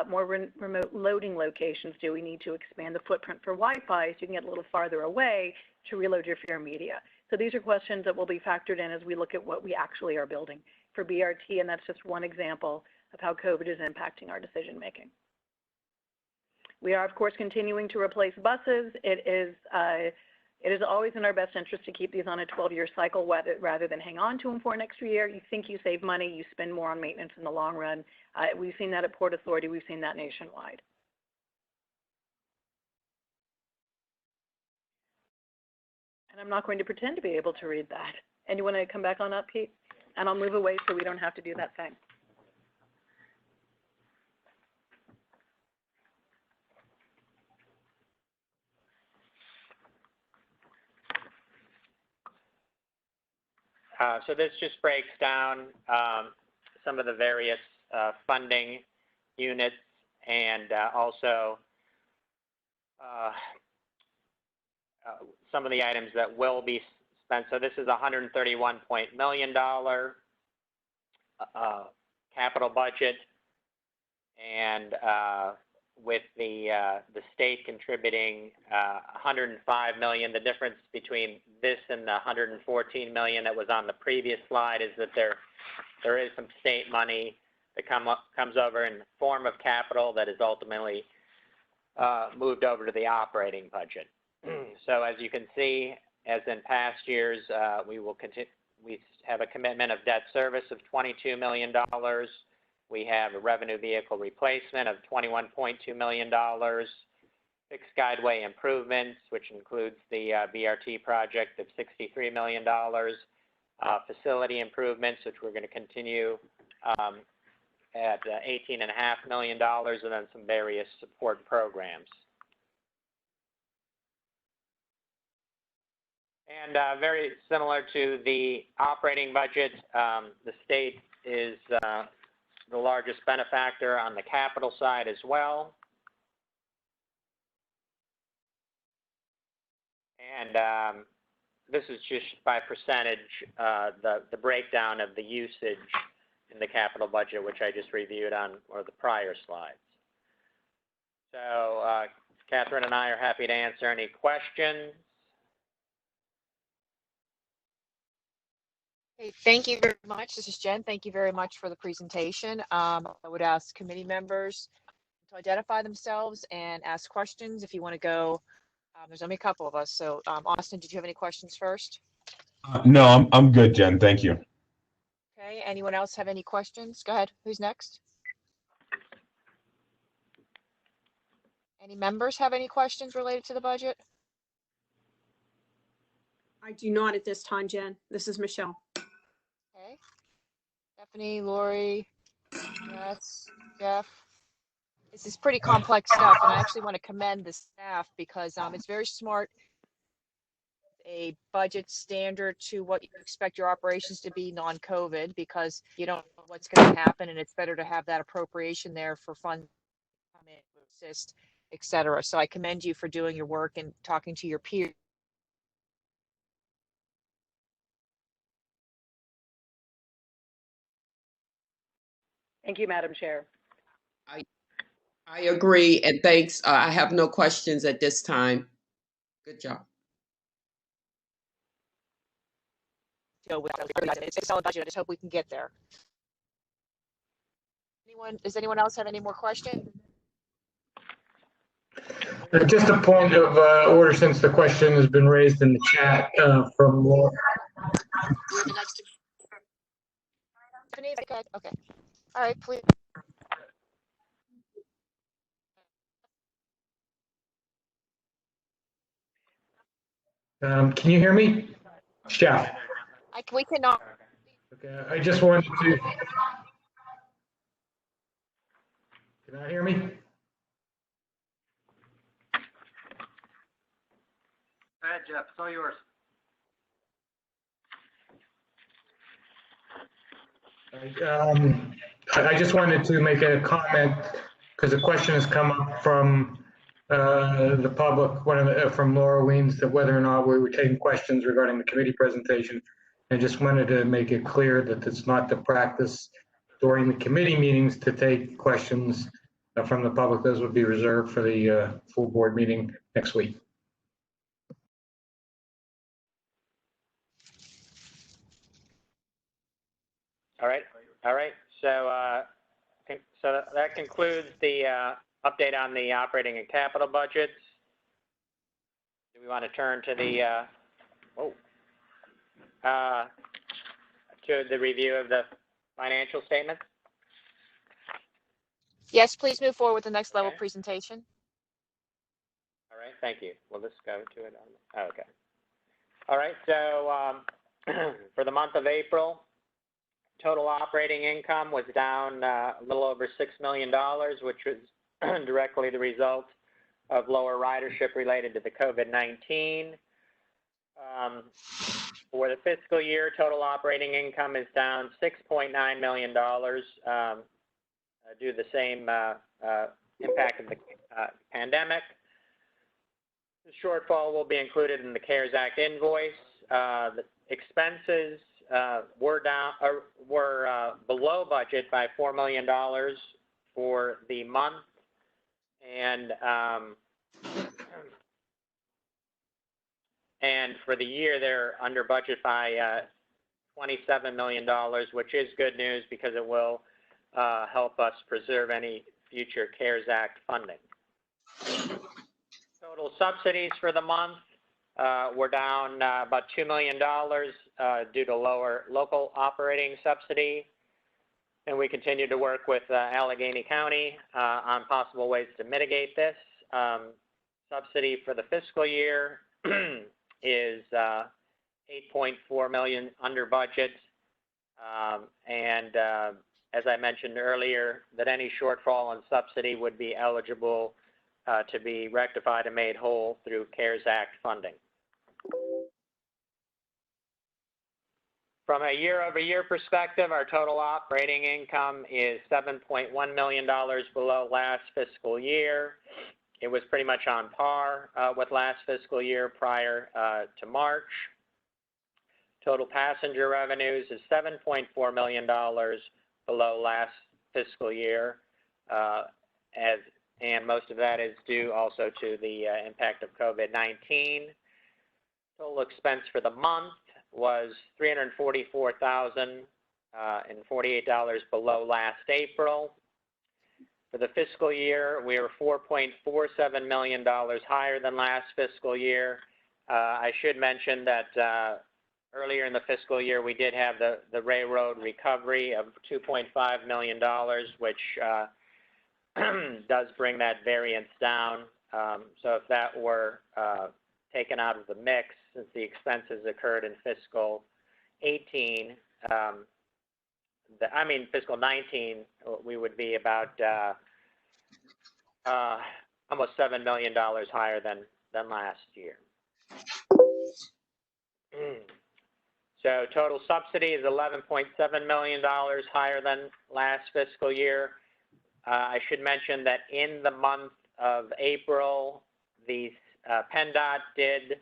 more remote loading locations? Do we need to expand the footprint for Wi-Fi so you can get a little farther away to reload your fare media? So these are questions that will be factored in as we look at what we actually are building for BRT, and that's just one example of how COVID is impacting our decision making. We are, of course, continuing to replace buses. It is always in our best interest to keep these on a 12-year cycle rather than hang on to them for an extra year. You think you save money, you spend more on maintenance in the long run. We've seen that at Port Authority. We've seen that nationwide. And I'm not going to pretend to be able to read that. And you want to come back on up, Pete? And I'll move away so we don't have to do that thing. So this just breaks down some of the various funding units and also some of the items that will be expense. So this is $131 million capital budget, and with the state contributing $105 million. The difference between this and the $114 million that was on the previous slide is that there is some state money that comes over in the form of capital that is ultimately moved over to the operating budget. So as you can see, as in past years, we have a commitment of debt service of $22 million. We have a revenue vehicle replacement of $21.2 million, fixed guideway improvements, which includes the BRT project of $63 million, facility improvements, which we're going to continue at $18.5 million, and then some various support programs. And very similar to the operating budget, the state is the largest benefactor on the capital side as well. And this is just by percentage, the breakdown of the usage in the capital budget, which I just reviewed on one of the prior slides. So Catherine and I are happy to answer any questions. Hey, thank you very much. This is Jen. Thank you very much for the presentation. I would ask committee members to identify themselves and ask questions if you want to go. There's only a couple of us. So Austin, did you have any questions first? No, I'm good, Jen. Thank you. Okay. Anyone else have any questions? Go ahead. Who's next? Any members have any questions related to the budget? I do not at this time, Jen. This is Michelle. Okay. Stephanie, Lori, yes, Jeff. This is pretty complex stuff, and I actually want to commend the staff because it's very smart. A budget standard to what you expect your operations to be non-COVID, because you don't know what's going to happen, and it's better to have that appropriation there for funds to come in, to assist, et cetera. So I commend you for doing your work and talking to your peers. Thank you, Madam Chair. I agree, and thanks. I have no questions at this time. Good job. It's a solid budget. I just hope we can get there. Does anyone else have any more questions? Just a point of order, since the question has been raised in the chat from Laura. Okay. All right, please. Can you hear me? Chef. We cannot. Okay, I just wanted to. Can you hear me? Go ahead, Jeff. It's all yours. I just wanted to make a comment because a question has come up from the public, from Laura Weens, that whether or not we were taking questions regarding the committee presentation. I just wanted to make it clear that it's not the practice during the committee meetings to take questions from the public. Those would be reserved for the full board meeting next week. All right. So that concludes the update on the operating and capital budgets. Do we want to turn to the review of the financial statements? Yes, please move forward with the next level Okay. presentation. All right, thank you. We'll just go to it. Okay. All right, so for the month of April, total operating income was down a little over $6 million, which was directly the result of lower ridership related to the COVID-19. For the fiscal year, total operating income is down $6.9 million due to the same impact of the pandemic. The shortfall will be included in the CARES Act invoice, the expenses were below budget by $4 million for the month, and for the year they're under budget by $27 million, which is good news because it will help us preserve any future CARES Act funding. Total subsidies for the month were down about $2 million due to lower local operating subsidy. And we continue to work with Allegheny County on possible ways to mitigate this. Subsidy for the fiscal year is $8.4 million under budget. As I mentioned earlier, that any shortfall in subsidy would be eligible to be rectified and made whole through CARES Act funding. From a year-over-year perspective, our total operating income is $7.1 million below last fiscal year. It was pretty much on par with last fiscal year prior to March. Total passenger revenues is $7.4 million below last fiscal year, and most of that is due also to the impact of COVID-19. Total expense for the month was $344,048 below last April. For the fiscal year, we are $4.47 million higher than last fiscal year. I should mention that earlier in the fiscal year, we did have the railroad recovery of $2.5 million, which does bring that variance down. So if that were taken out of the mix, since the expenses occurred in fiscal 18, fiscal 19, we would be about almost $7 million higher than last year. So total subsidy is $11.7 million higher than last fiscal year. I should mention that in the month of April, the PennDOT did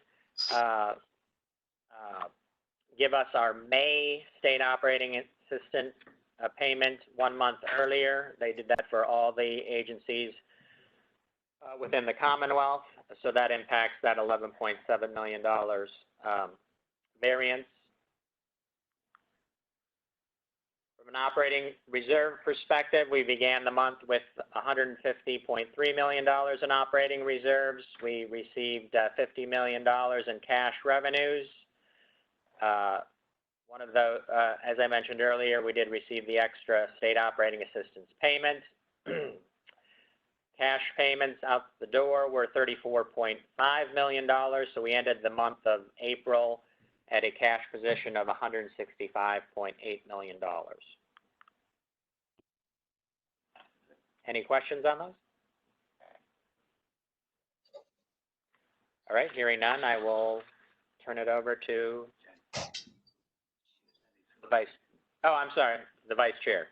give us our May state operating assistant payment 1 month earlier. They did that for all the agencies within the Commonwealth, so that impacts that $11.7 million variance. From an operating reserve perspective, we began the month with $150.3 million in operating reserves. We received $50 million in cash revenues. One of those, as I mentioned earlier, we did receive the extra state operating assistance payment. Cash payments out the door were $34.5 million, so we ended the month of April at a cash position of $165.8 million. Any questions on those? All right, hearing none, I will turn it over to the Vice Chair.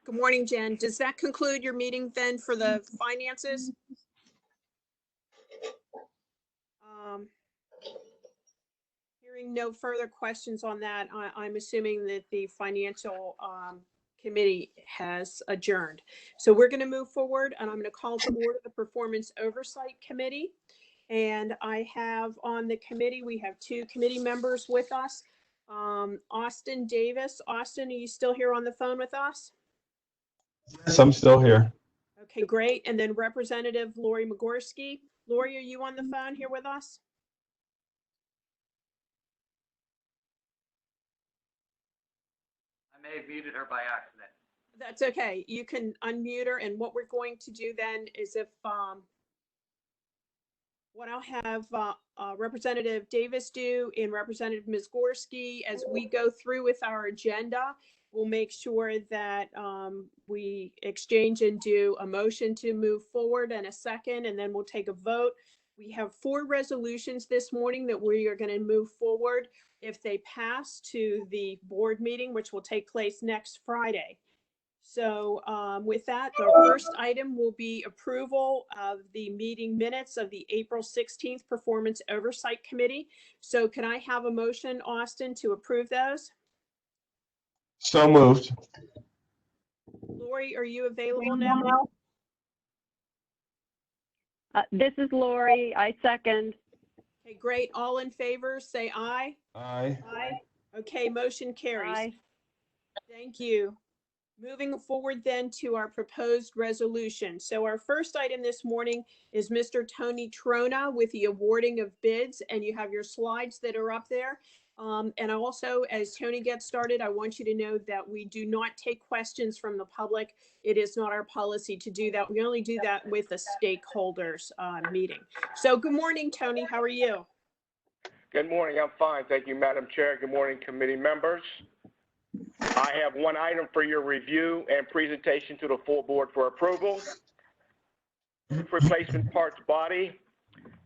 Good morning, Jen. Does that conclude your meeting then for the finances? Hearing no further questions on that, I'm assuming that the financial committee has adjourned. So we're going to move forward, and I'm going to call to order the Performance Oversight Committee. And I have on the committee, we have 2 committee members with us. Austin Davis. Austin, are you still here on the phone with us? Yes, I'm still here. Okay, great. And then Representative Lori Migorski. Lori, are you on the phone here with us? I may have muted her by accident. That's okay. You can unmute her. And what we're going to do then is if what I'll have Representative Davis do and Representative Mizgorski as we go through with our agenda, we'll make sure that we exchange and do a motion to move forward and a second, and then we'll take a vote. We have 4 resolutions this morning that we are going to move forward if they pass to the board meeting, which will take place next Friday. So with that, the first item will be approval of the meeting minutes of the April 16th Performance Oversight Committee. So can I have a motion, Austin, to approve those? So moved. Lori, are you available now? This is Lori. I second. Okay, great. All in favor, say aye. Aye. Aye. Okay, motion carries. Aye. Thank you. Moving forward then to our proposed resolution. So our first item this morning is Mr. Tony Trona with the awarding of bids, and you have your slides that are up there. And also, as Tony gets started, I want you to know that we do not take questions from the public. It is not our policy to do that. We only do that with the stakeholders meeting. So good morning, Tony. How are you? Good morning. I'm fine. Thank you, Madam Chair. Good morning, committee members. I have one item for your review and presentation to the full board for approval. Replacement parts body.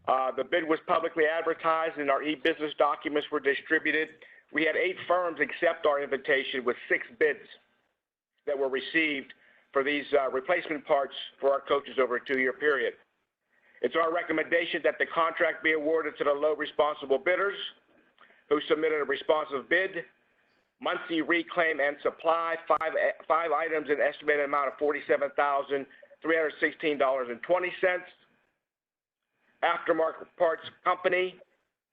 The bid was publicly advertised and our e-business documents were distributed. We had 8 firms accept our invitation with 6 bids that were received for these replacement parts for our coaches over a 2-year period. It's our recommendation that the contract be awarded to the low responsible bidders who submitted a responsive bid. Muncie Reclaim and Supply, 5 items, an estimated amount of $47,316.20. Aftermarket Parts Company,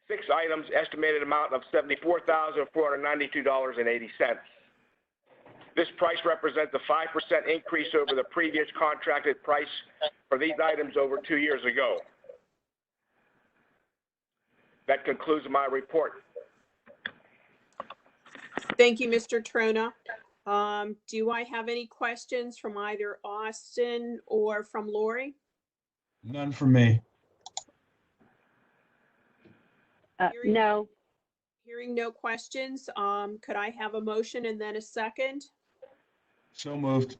6 items, estimated amount of $74,492.80. This price represents a 5% increase over the previous contracted price for these items over 2 years ago. That concludes my report. Thank you, Mr. Trona. Do I have any questions from either Austin or from Lori? None for me. No. Hearing no questions, could I have a motion and then a second? So moved.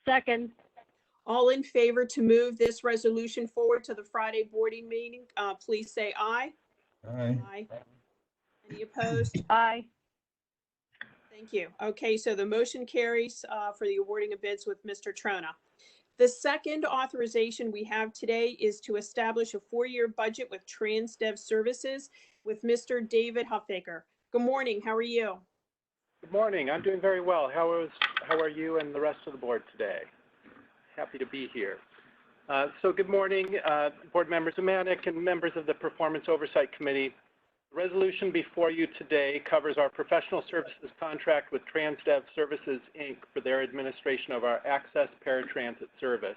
Second. All in favor to move this resolution forward to the Friday boarding meeting, please say aye. Aye. Aye. Any opposed? Aye. Thank you. Okay, so the motion carries for the awarding of bids with Mr. Trona. The second authorization we have today is to establish a 4-year budget with TransDev Services with Mr. David Huffaker. Good morning. How are you? Good morning. I'm doing very well. How are you and the rest of the board today? Happy to be here. So good morning, board members Amanek and members of the Performance Oversight Committee. The resolution before you today covers our professional services contract with TransDev Services, Inc. for their administration of our Access Paratransit service.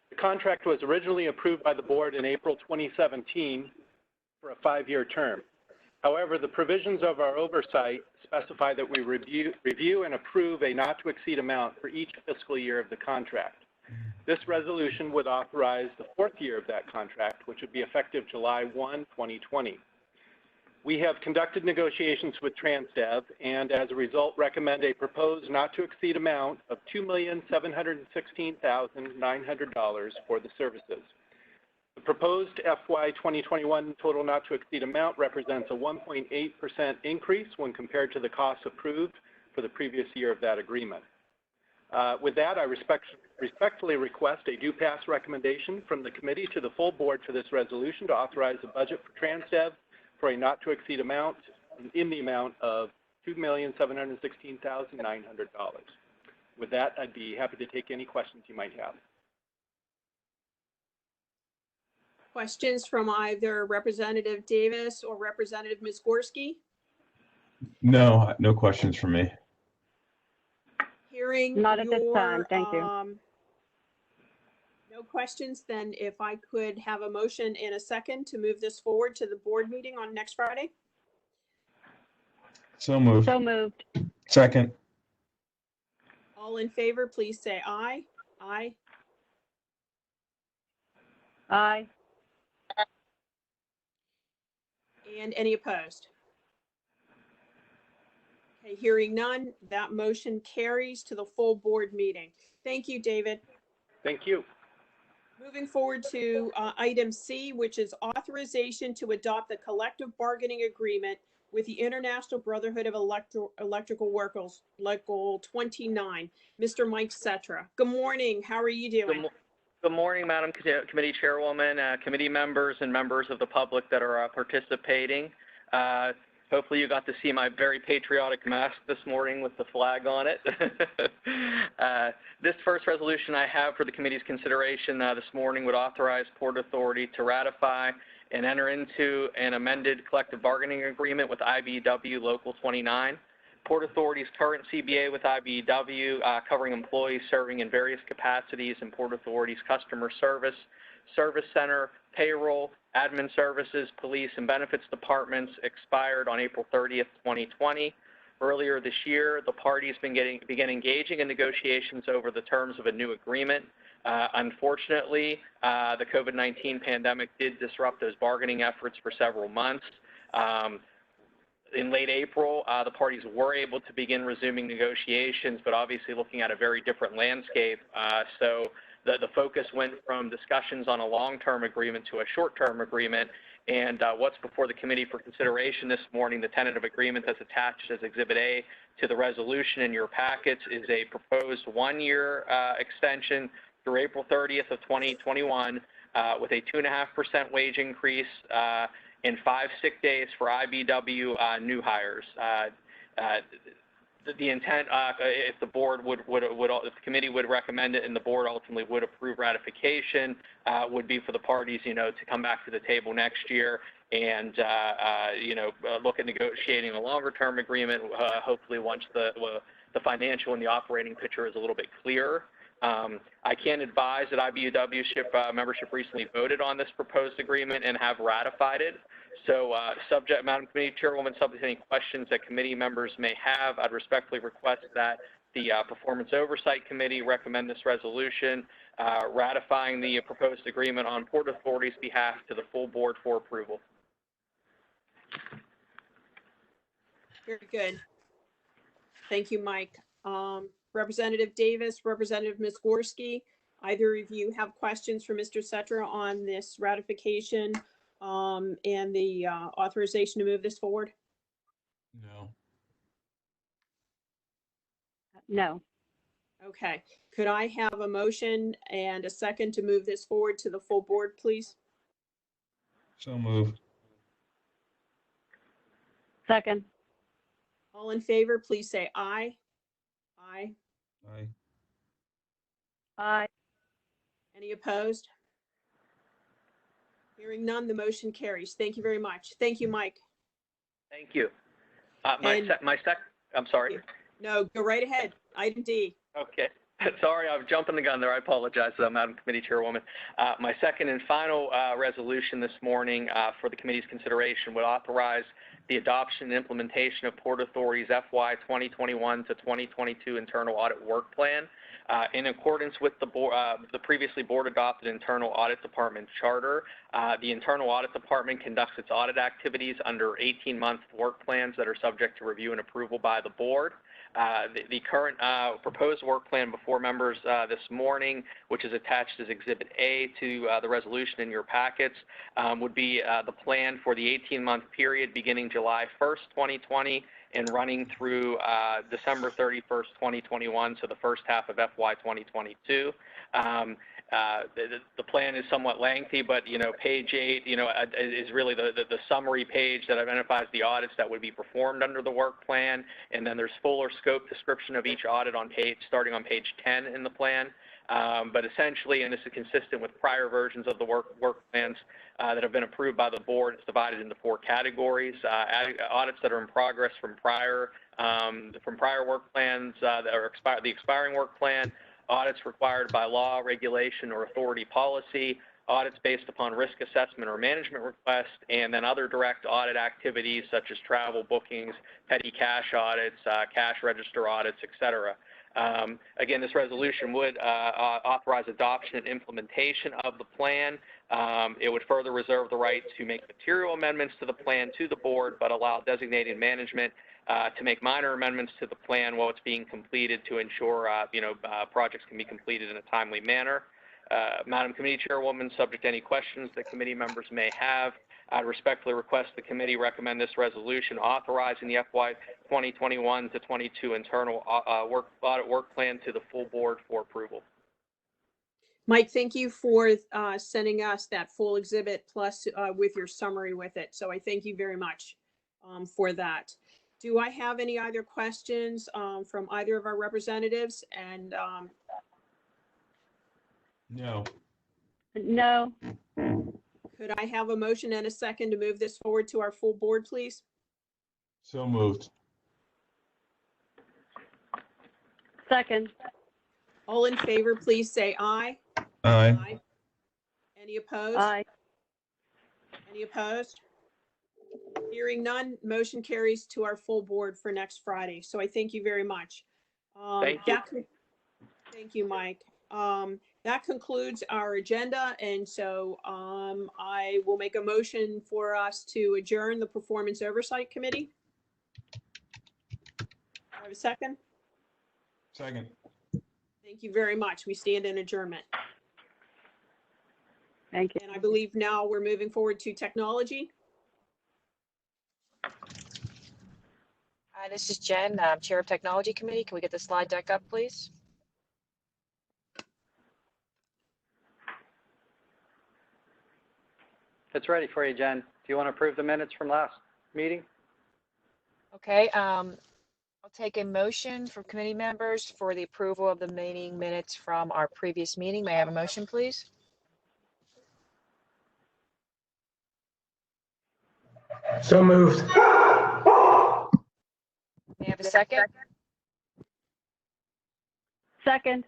The contract was originally approved by the board in April 2017 for a 5-year term. However, the provisions of our oversight specify that we review and approve a not-to-exceed amount for each fiscal year of the contract. This resolution would authorize the 4th year of that contract, which would be effective July 1, 2020. We have conducted negotiations with TransDev and as a result recommend a proposed not-to-exceed amount of $2,716,900 for the services. The proposed FY 2021 total not-to-exceed amount represents a 1.8% increase when compared to the costs approved for the previous year of that agreement. With that, I respectfully request a do-pass recommendation from the committee to the full board for this resolution to authorize a budget for TransDev for a not-to-exceed amount in the amount of $2,716,900. With that, I'd be happy to take any questions you might have. Questions from either Representative Davis or Representative Ms. Gorski? No, no questions for me. Hearing Not at this time. Thank you. No questions, then if I could have a motion and a second to move this forward to the board meeting on next Friday? So moved. So moved. Second. All in favor, please say aye. Aye. Aye. And any opposed? Okay, hearing none, that motion carries to the full board meeting. Thank you, David. Thank you. Moving forward to item C, which is authorization to adopt the collective bargaining agreement with the International Brotherhood of Electrical Workers, Local 29. Mr. Mike Cetra. Good morning. How are you doing? Good morning, Madam Committee Chairwoman, committee members, and members of the public that are participating. Hopefully you got to see my very patriotic mask this morning with the flag on it. This first resolution I have for the committee's consideration this morning would authorize Port Authority to ratify and enter into an amended collective bargaining agreement with IBEW Local 29. Port Authority's current CBA with IBEW covering employees serving in various capacities in Port Authority's customer service, service center, payroll, admin services, police, and benefits departments expired on April 30th, 2020. Earlier this year, the parties began engaging in negotiations over the terms of a new agreement. Unfortunately, the COVID-19 pandemic did disrupt those bargaining efforts for several months. In late April, the parties were able to begin resuming negotiations, but obviously looking at a very different landscape. So the focus went from discussions on a long-term agreement to a short-term agreement. And what's before the committee for consideration this morning, the tentative agreement that's attached as Exhibit A to the resolution in your packets, is a proposed one-year extension through April 30th of 2021 with a 2.5% wage increase and 5 sick days for IBEW new hires. The intent, if the board if the committee would recommend it and the board ultimately would approve ratification, would be for the parties, to come back to the table next year and, look at negotiating a longer-term agreement, hopefully once the financial and the operating picture is a little bit clearer. I can advise that IBEW membership recently voted on this proposed agreement and have ratified it. So Madam Committee Chairwoman, subject to any questions that committee members may have, I'd respectfully request that the Performance Oversight Committee recommend this resolution, ratifying the proposed agreement on Port Authority's behalf to the full board for approval. Very good. Thank you, Mike. Representative Davis, Representative Miskorsky, either of you have questions for Mr. Cetra on this ratification and the authorization to move this forward? No. No. Okay. Could I have a motion and a second to move this forward to the full board, please? So moved. Second. All in favor, please say aye. Aye. Aye. Aye. Any opposed? Hearing none, the motion carries. Thank you very much. Thank you, Mike. Thank you. I'm sorry. No, go right ahead. Item D. Okay. Sorry, I'm jumping the gun there. I apologize, Madam Committee Chairwoman. My second and final resolution this morning for the committee's consideration would authorize the adoption and implementation of Port Authority's FY 2021 to 2022 internal audit work plan. In accordance with the previously board-adopted internal audit department charter, the internal audit department conducts its audit activities under 18-month work plans that are subject to review and approval by the board. The current proposed work plan before members this morning, which is attached as Exhibit A to the resolution in your packets, would be the plan for the 18-month period beginning July 1st, 2020 and running through December 31st, 2021, so the first half of FY 2022. The plan is somewhat lengthy, but page 8 is really the summary page that identifies the audits that would be performed under the work plan, and then there's fuller scope description of each audit starting on page 10 in the plan. But essentially, and this is consistent with prior versions of the work plans that have been approved by the board, it's divided into 4 categories: audits that are in progress from prior work plans that are the expiring work plan, audits required by law, regulation, or authority policy, audits based upon risk assessment or management request, and then other direct audit activities such as travel bookings, petty cash audits, cash register audits, etc. Again, this resolution would authorize adoption and implementation of the plan. It would further reserve the right to make material amendments to the plan to the board, but allow designated management to make minor amendments to the plan while it's being completed to ensure, projects can be completed in a timely manner. Madam Committee Chairwoman, subject to any questions that committee members may have, I'd respectfully request the committee recommend this resolution authorizing the FY 2021 to 22 internal audit work plan to the full board for approval. Mike, thank you for sending us that full exhibit plus with your summary with it. So I thank you very much for that. Do I have any other questions from either of our representatives? And No. No. could I have a motion and a second to move this forward to our full board, please? So moved. Second. All in favor, please say aye. Aye. Any opposed? Aye. Any opposed? Hearing none, motion carries to our full board for next Friday. So I thank you very much. Thank you. Thank you, Mike. That concludes our agenda. And so I will make a motion for us to adjourn the Performance Oversight Committee. Do I have a second? Second. Thank you very much. We stand in adjournment. Thank you. And I believe now we're moving forward to technology. Hi, this is Jen, Chair of Technology Committee. Can we get the slide deck up, please? It's ready for you, Jen. Do you want to approve the minutes from last meeting? Okay, I'll take a motion for committee members for the approval of the meeting minutes from our previous meeting. May I have a motion, please? So moved. May I have a second? Second.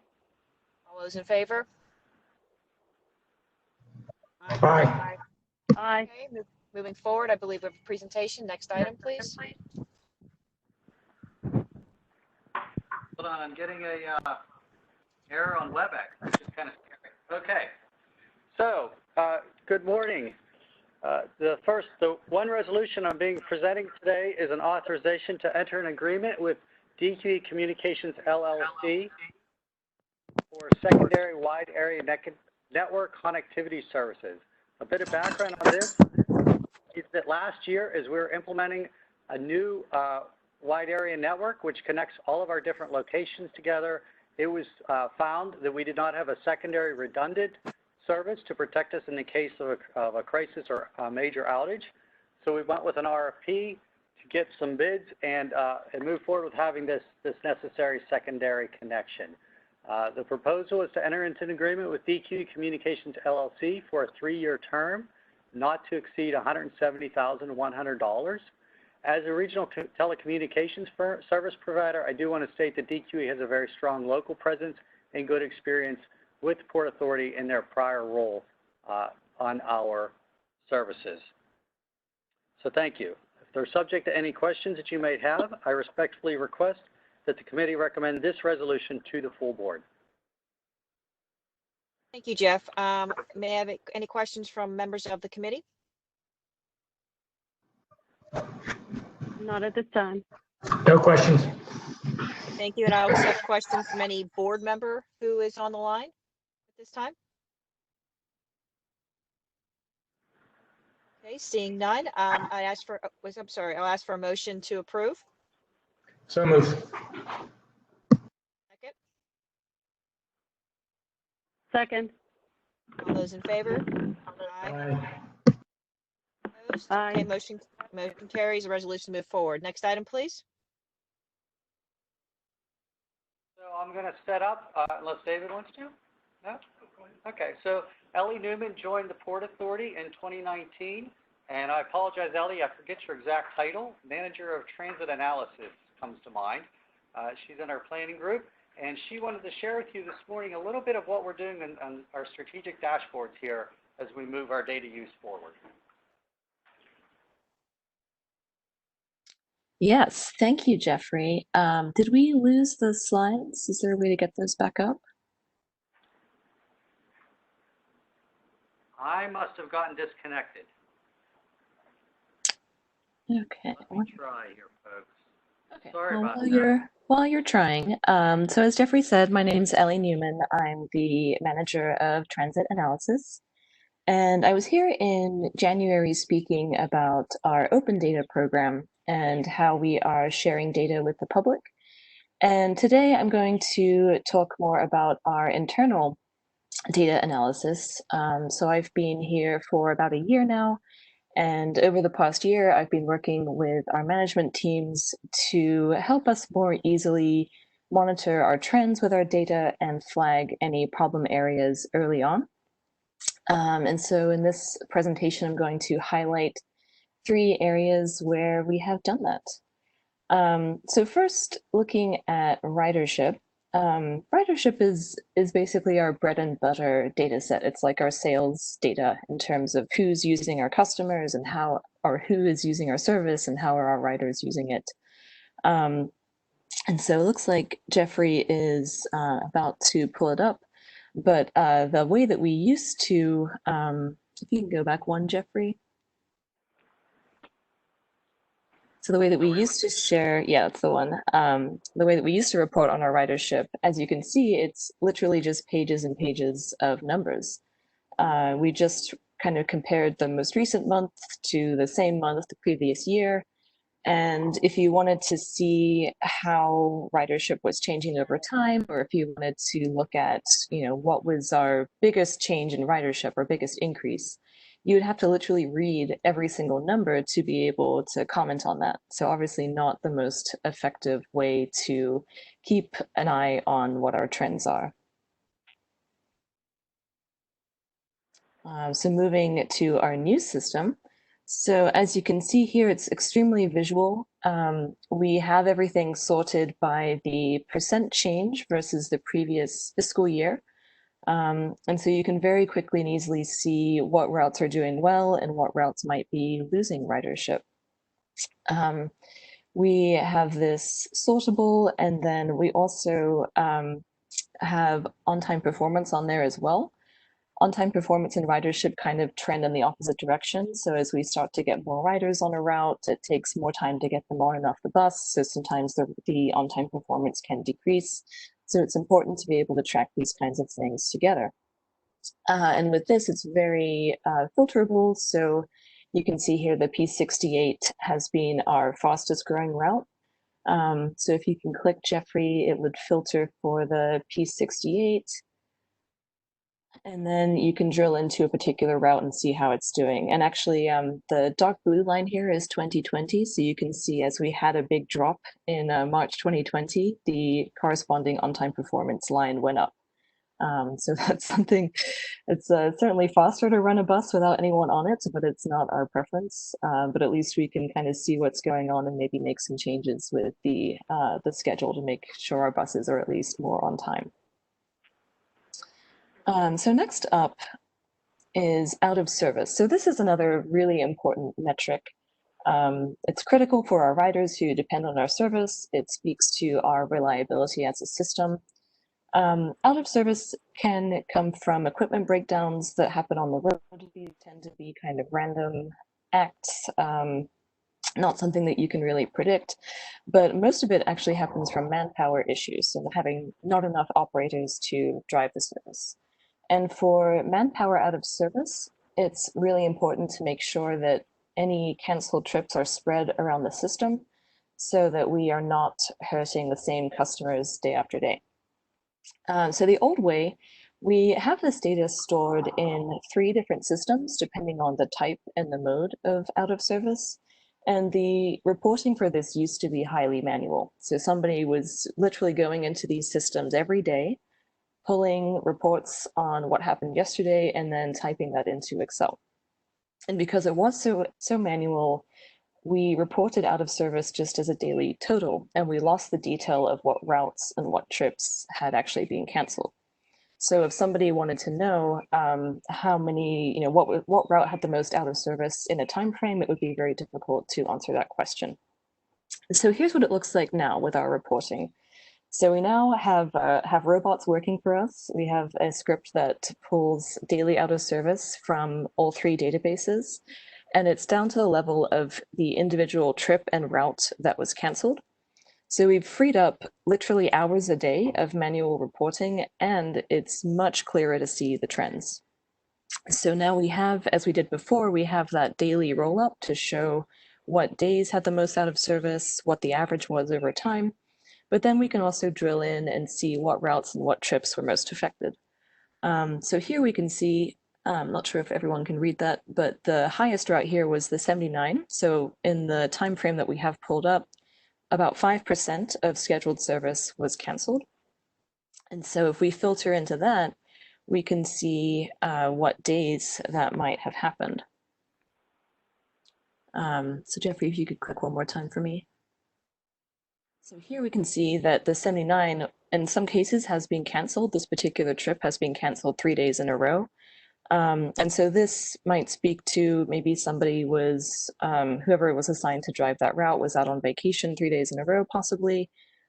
All those in favor? Aye. Aye. Okay, moving forward, I believe we have a presentation. Next item, please. Hold on, I'm getting a error on WebEx, which is kind of scary. Okay, so good morning. The one resolution I'm presenting today is an authorization to enter an agreement with DQE Communications LLC for secondary wide area network connectivity services. A bit of background on this is that last year, as we were implementing a new wide area network, which connects all of our different locations together, it was found that we did not have a secondary redundant service to protect us in the case of a crisis or a major outage. So we went with an RFP to get some bids and move forward with having this necessary secondary connection. The proposal is to enter into an agreement with DQ Communications LLC for a 3-year term, not to exceed $170,100. As a regional telecommunications service provider, I do want to state that DQE has a very strong local presence and good experience with Port Authority in their prior role on our services. So thank you. If they're subject to any questions that you may have, I respectfully request that the committee recommend this resolution to the full board. Thank you, Jeff. May I have any questions from members of the committee? Not at this time. No questions. Thank you, and I'll accept questions from any board member who is on the line at this time. Okay, seeing none, I'll ask for a motion to approve. So moved. Second. Second. All those in favor? Aye. Opposed? Aye. Okay, motion carries. The resolution move forward. Next item, please. So I'm going to set up, unless David wants to? No? Okay, so Ellie Newman joined the Port Authority in 2019, and I apologize, Ellie, I forget your exact title. Manager of Transit Analysis comes to mind. She's in our planning group, and she wanted to share with you this morning a little bit of what we're doing on our strategic dashboards here as we move our data use forward. Yes, thank you, Jeffrey. Did we lose the slides? Is there a way to get those back up? I must have gotten disconnected. Okay. Let me try here, folks. Okay. Sorry Well, about while that. you're trying, so as Jeffrey said, my name's Ellie Newman. I'm the manager of transit analysis. And I was here in January speaking about our open data program and how we are sharing data with the public. And today I'm going to talk more about our internal data analysis. So I've been here for about a year now. And over the past year, I've been working with our management teams to help us more easily monitor our trends with our data and flag any problem areas early on. And so in this presentation, I'm going to highlight 3 areas where we have done that. So first, looking at ridership. Ridership is basically our bread and butter data set. It's like our sales data in terms of who's using our customers and how, or who is using our service and how are our riders using it. And so it looks like Jeffrey is about to pull it up. But the way that we used to, if you can go back one, Jeffrey. So the way that we used to share, yeah, that's the one. The way that we used to report on our ridership, as you can see, it's literally just pages and pages of numbers. We just kind of compared the most recent month to the same month the previous year. And if you wanted to see how ridership was changing over time, or if you wanted to look at, what was our biggest change in ridership or biggest increase, you would have to literally read every single number to be able to comment on that. So obviously not the most effective way to keep an eye on what our trends are. So moving to our new system. So as you can see here, it's extremely visual. We have everything sorted by the percent change versus the previous fiscal year. And so you can very quickly and easily see what routes are doing well and what routes might be losing ridership. We have this sortable, and then we also have on-time performance on there as well. On-time performance and ridership kind of trend in the opposite direction. So as we start to get more riders on a route, it takes more time to get them on and off the bus. So sometimes the on-time performance can decrease. So it's important to be able to track these kinds of things together. And with this, it's very filterable. So you can see here the P68 has been our fastest growing route. So if you can click Jeffrey, it would filter for the P68. And then you can drill into a particular route and see how it's doing. And actually, the dark blue line here is 2020. So you can see as we had a big drop in March 2020, the corresponding on-time performance line went up. So that's something, it's certainly faster to run a bus without anyone on it, but it's not our preference. But at least we can kind of see what's going on and maybe make some changes with the schedule to make sure our buses are at least more on time. So next up is out of service. So this is another really important metric. It's critical for our riders who depend on our service. It speaks to our reliability as a system. Out of service can come from equipment breakdowns that happen on the road. These tend to be kind of random acts, not something that you can really predict, but most of it actually happens from manpower issues, so having not enough operators to drive the service. And for manpower out of service, it's really important to make sure that any canceled trips are spread around the system so that we are not hurting the same customers day after day. So the old way, we have this data stored in 3 different systems, depending on the type and the mode of out of service. And the reporting for this used to be highly manual. So somebody was literally going into these systems every day, pulling reports on what happened yesterday, and then typing that into Excel. And because it was so manual, we reported out of service just as a daily total, and we lost the detail of what routes and what trips had actually been canceled. So if somebody wanted to know how many, what route had the most out of service in a time frame, it would be very difficult to answer that question. So here's what it looks like now with our reporting. So we now have robots working for us. We have a script that pulls daily out of service from all 3 databases, and it's down to the level of the individual trip and route that was canceled. So we've freed up literally hours a day of manual reporting, and it's much clearer to see the trends. So now we have, as we did before, we have that daily roll-up to show what days had the most out of service, what the average was over time, but then we can also drill in and see what routes and what trips were most affected. So here we can see, I'm not sure if everyone can read that, but the highest route here was the 79. So in the time frame that we have pulled up, about 5% of scheduled service was canceled. And so if we filter into that, we can see what days that might have happened. So Jeffrey, if you could click one more time for me. So here we can see that the 79, in some cases, has been canceled. This particular trip has been canceled 3 days in a row. And so this might speak to maybe somebody was, whoever was assigned to drive that route was out on vacation 3 days in a row, possibly.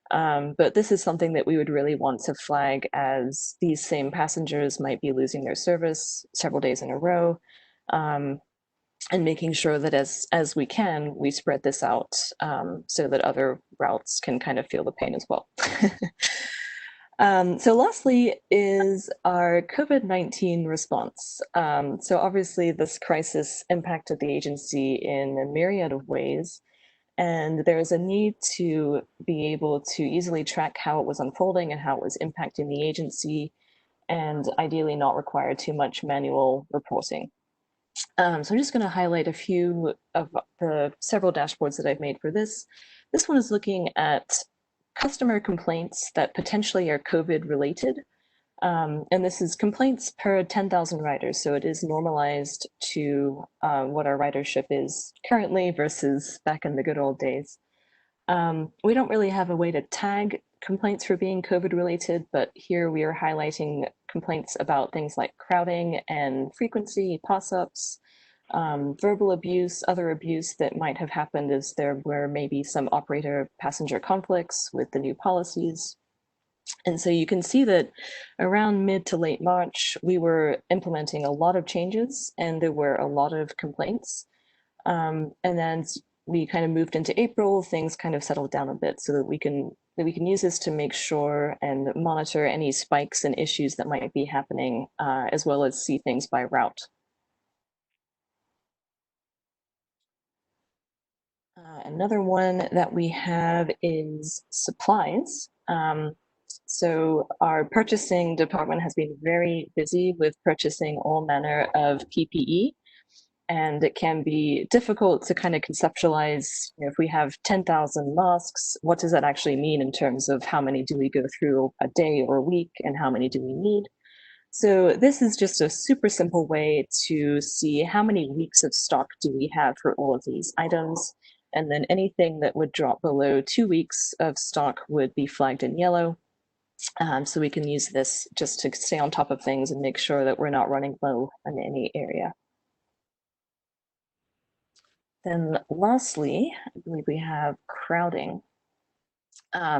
But this is something that we would really want to flag, as these same passengers might be losing their service several days in a row, and making sure that as we can, we spread this out so that other routes can kind of feel the pain as well. So lastly is our COVID-19 response. So obviously this crisis impacted the agency in a myriad of ways, and there's a need to be able to easily track how it was unfolding and how it was impacting the agency, and ideally not require too much manual reporting. So I'm just going to highlight a few of the several dashboards that I've made for this. This one is looking at customer complaints that potentially are COVID related. And this is complaints per 10,000 riders. So it is normalized to what our ridership is currently versus back in the good old days. We don't really have a way to tag complaints for being COVID related, but here we are highlighting complaints about things like crowding and frequency, toss-ups, verbal abuse, other abuse that might have happened as there were maybe some operator-passenger conflicts with the new policies. And so you can see that around mid to late March, we were implementing a lot of changes and there were a lot of complaints. And then we kind of moved into April, things kind of settled down a bit so that we can use this to make sure and monitor any spikes and issues that might be happening, as well as see things by route. Another one that we have is supplies. So our purchasing department has been very busy with purchasing all manner of PPE, and it can be difficult to kind of conceptualize, you know, if we have 10,000 masks, what does that actually mean in terms of how many do we go through a day or a week and how many do we need? So this is just a super simple way to see how many weeks of stock do we have for all of these items. And then anything that would drop below 2 weeks of stock would be flagged in yellow. So we can use this just to stay on top of things and make sure that we're not running low in any area. Then lastly, I believe we have crowding.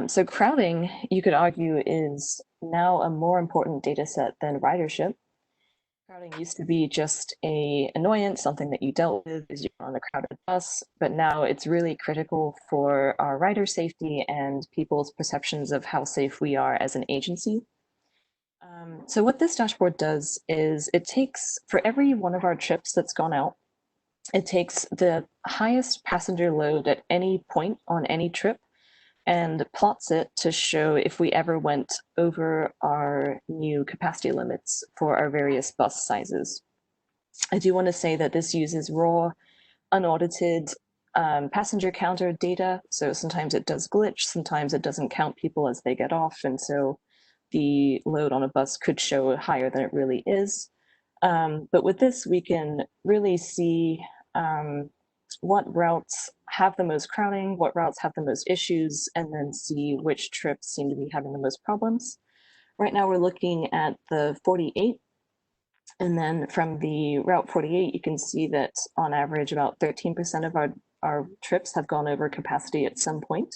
So crowding, you could argue, is now a more important data set than ridership. Crowding used to be just an annoyance, something that you dealt with as you're on a crowded bus, but now it's really critical for our rider safety and people's perceptions of how safe we are as an agency. So what this dashboard does is it takes, for every one of our trips that's gone out, it takes the highest passenger load at any point on any trip and plots it to show if we ever went over our new capacity limits for our various bus sizes. I do want to say that this uses raw, unaudited passenger counter data. So sometimes it does glitch, sometimes it doesn't count people as they get off. And so the load on a bus could show higher than it really is. But with this, we can really see what routes have the most crowding, what routes have the most issues, and then see which trips seem to be having the most problems. Right now we're looking at the 48, and then from the Route 48, you can see that on average about 13% of our trips have gone over capacity at some point.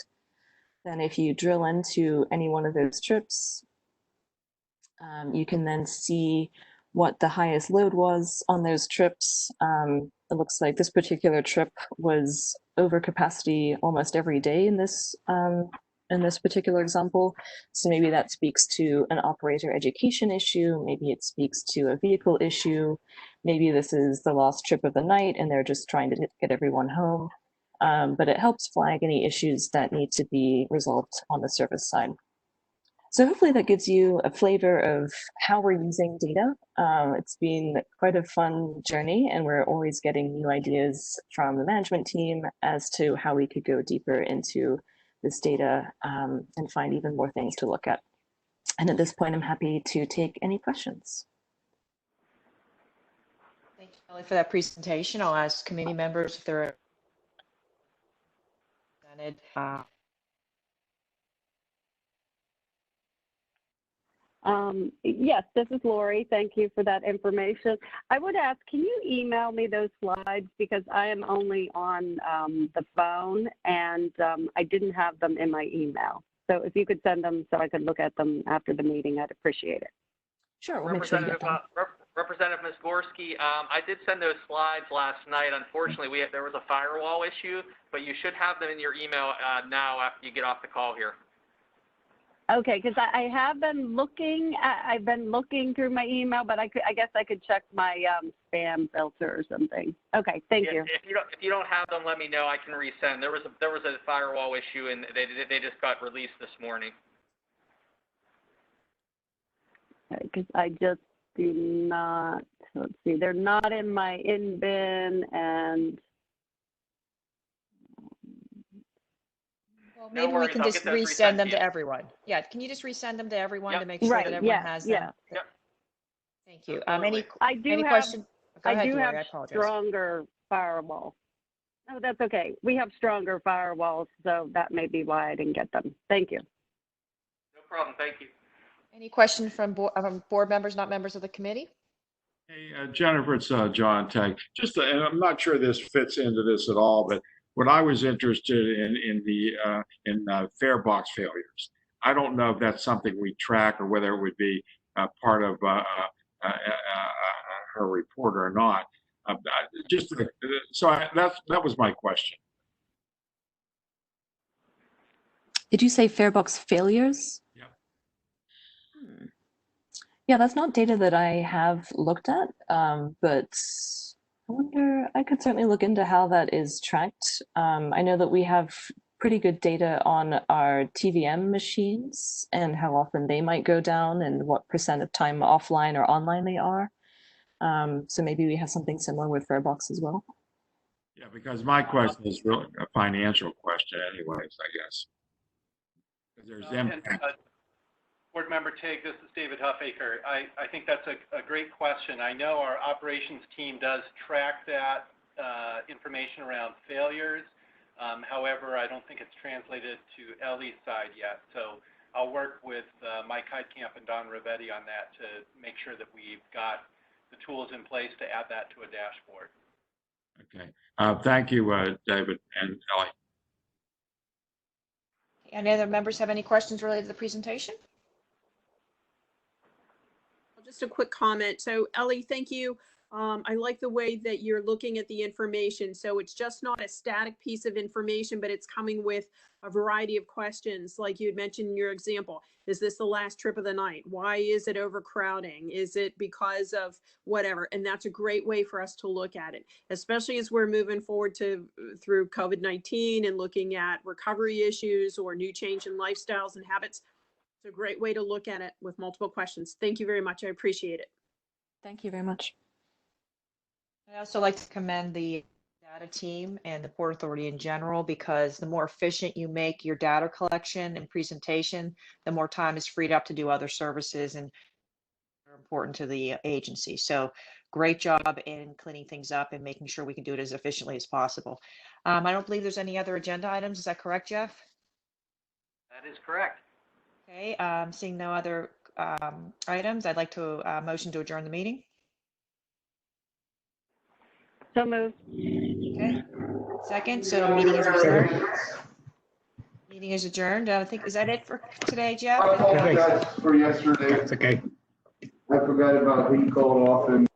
Then if you drill into any one of those trips, you can then see what the highest load was on those trips. It looks like this particular trip was over capacity almost every day in this in this particular example. So maybe that speaks to an operator education issue. Maybe it speaks to a vehicle issue. Maybe this is the last trip of the night and they're just trying to get everyone home. But it helps flag any issues that need to be resolved on the service side. So hopefully that gives you a flavor of how we're using data. It's been quite a fun journey, and we're always getting new ideas from the management team as to how we could go deeper into this data and find even more things to look at. And at this point, I'm happy to take any questions. Thank you, Ellie, for that presentation. I'll ask committee members if they're presented. Yes, this is Lori. Thank you for that information. I would ask, can you email me those slides, because I am only on the phone and I didn't have them in my email. So if you could send them so I could look at them after the meeting, I'd appreciate it. Sure, we'll make sure you get them. Representative Ms. Gorski, I did send those slides last night. Unfortunately, there was a firewall issue, but you should have them in your email now after you get off the call here. Okay, because I have been looking. I've been looking through my email, but I guess I could check my spam filter or something. Okay, thank you. If you don't have them, let me know. I can resend. There was a firewall issue, and they just got released this morning. Because I just do not. Let's see. They're not in my in bin and. Well, maybe we can just resend them to everyone. Yeah, can you just resend them to everyone to make sure that everyone has them? Yeah. Thank you. Any questions? questions? Go ahead, I do Lori, have I apologize. stronger firewall. No, that's okay. We have stronger firewalls, so that may be why I didn't get them. Thank you. No problem. Thank you. Any questions from board members, not members of the committee? Hey, Jennifer, it's John Tag. And I'm not sure this fits into this at all, but what I was interested in fare box failures. I don't know if that's something we track or whether it would be part of her report or not. That was my question. Did you say fare box failures? Yeah. Yeah, that's not data that I have looked at, but I wonder, I could certainly look into how that is tracked. I know that we have pretty good data on our TVM machines and how often they might go down and what % of time offline or online they are. So maybe we have something similar with Farebox as well. Yeah, because my question is really a financial question anyways, I guess. There's impact. Board Member Tig, this is David Huffaker. I think that's a great question. I know our operations team does track that information around failures. However, I don't think it's translated to Ellie's side yet. So I'll work with Mike Heidkamp and Don Rivetti on that to make sure that we've got the tools in place to add that to a dashboard. Okay. Thank you, David and Ellie. Any other members have any questions related to the presentation? Just a quick comment. So Ellie, thank you. I like the way that you're looking at the information. So it's just not a static piece of information, but it's coming with a variety of questions. Like you had mentioned in your example, is this the last trip of the night? Why is it overcrowding? Is it because of whatever? And that's a great way for us to look at it, especially as we're moving forward through COVID-19 and looking at recovery issues or new change in lifestyles and habits. It's a great way to look at it with multiple questions. Thank you very much. I appreciate it. Thank you very much. I also like to commend the data team and the Port Authority in general, because the more efficient you make your data collection and presentation, the more time is freed up to do other services and are important to the agency. So great job in cleaning things up and making sure we can do it as efficiently as possible. I don't believe there's any other agenda items. Is that correct, Jeff? That is correct. Okay, seeing no other items, I'd like to motion to adjourn the meeting. So moved. Okay, second, so meeting is adjourned. Meeting is adjourned. I think, is that it for today, Jeff? I apologize for yesterday. That's okay. I forgot about who you called off and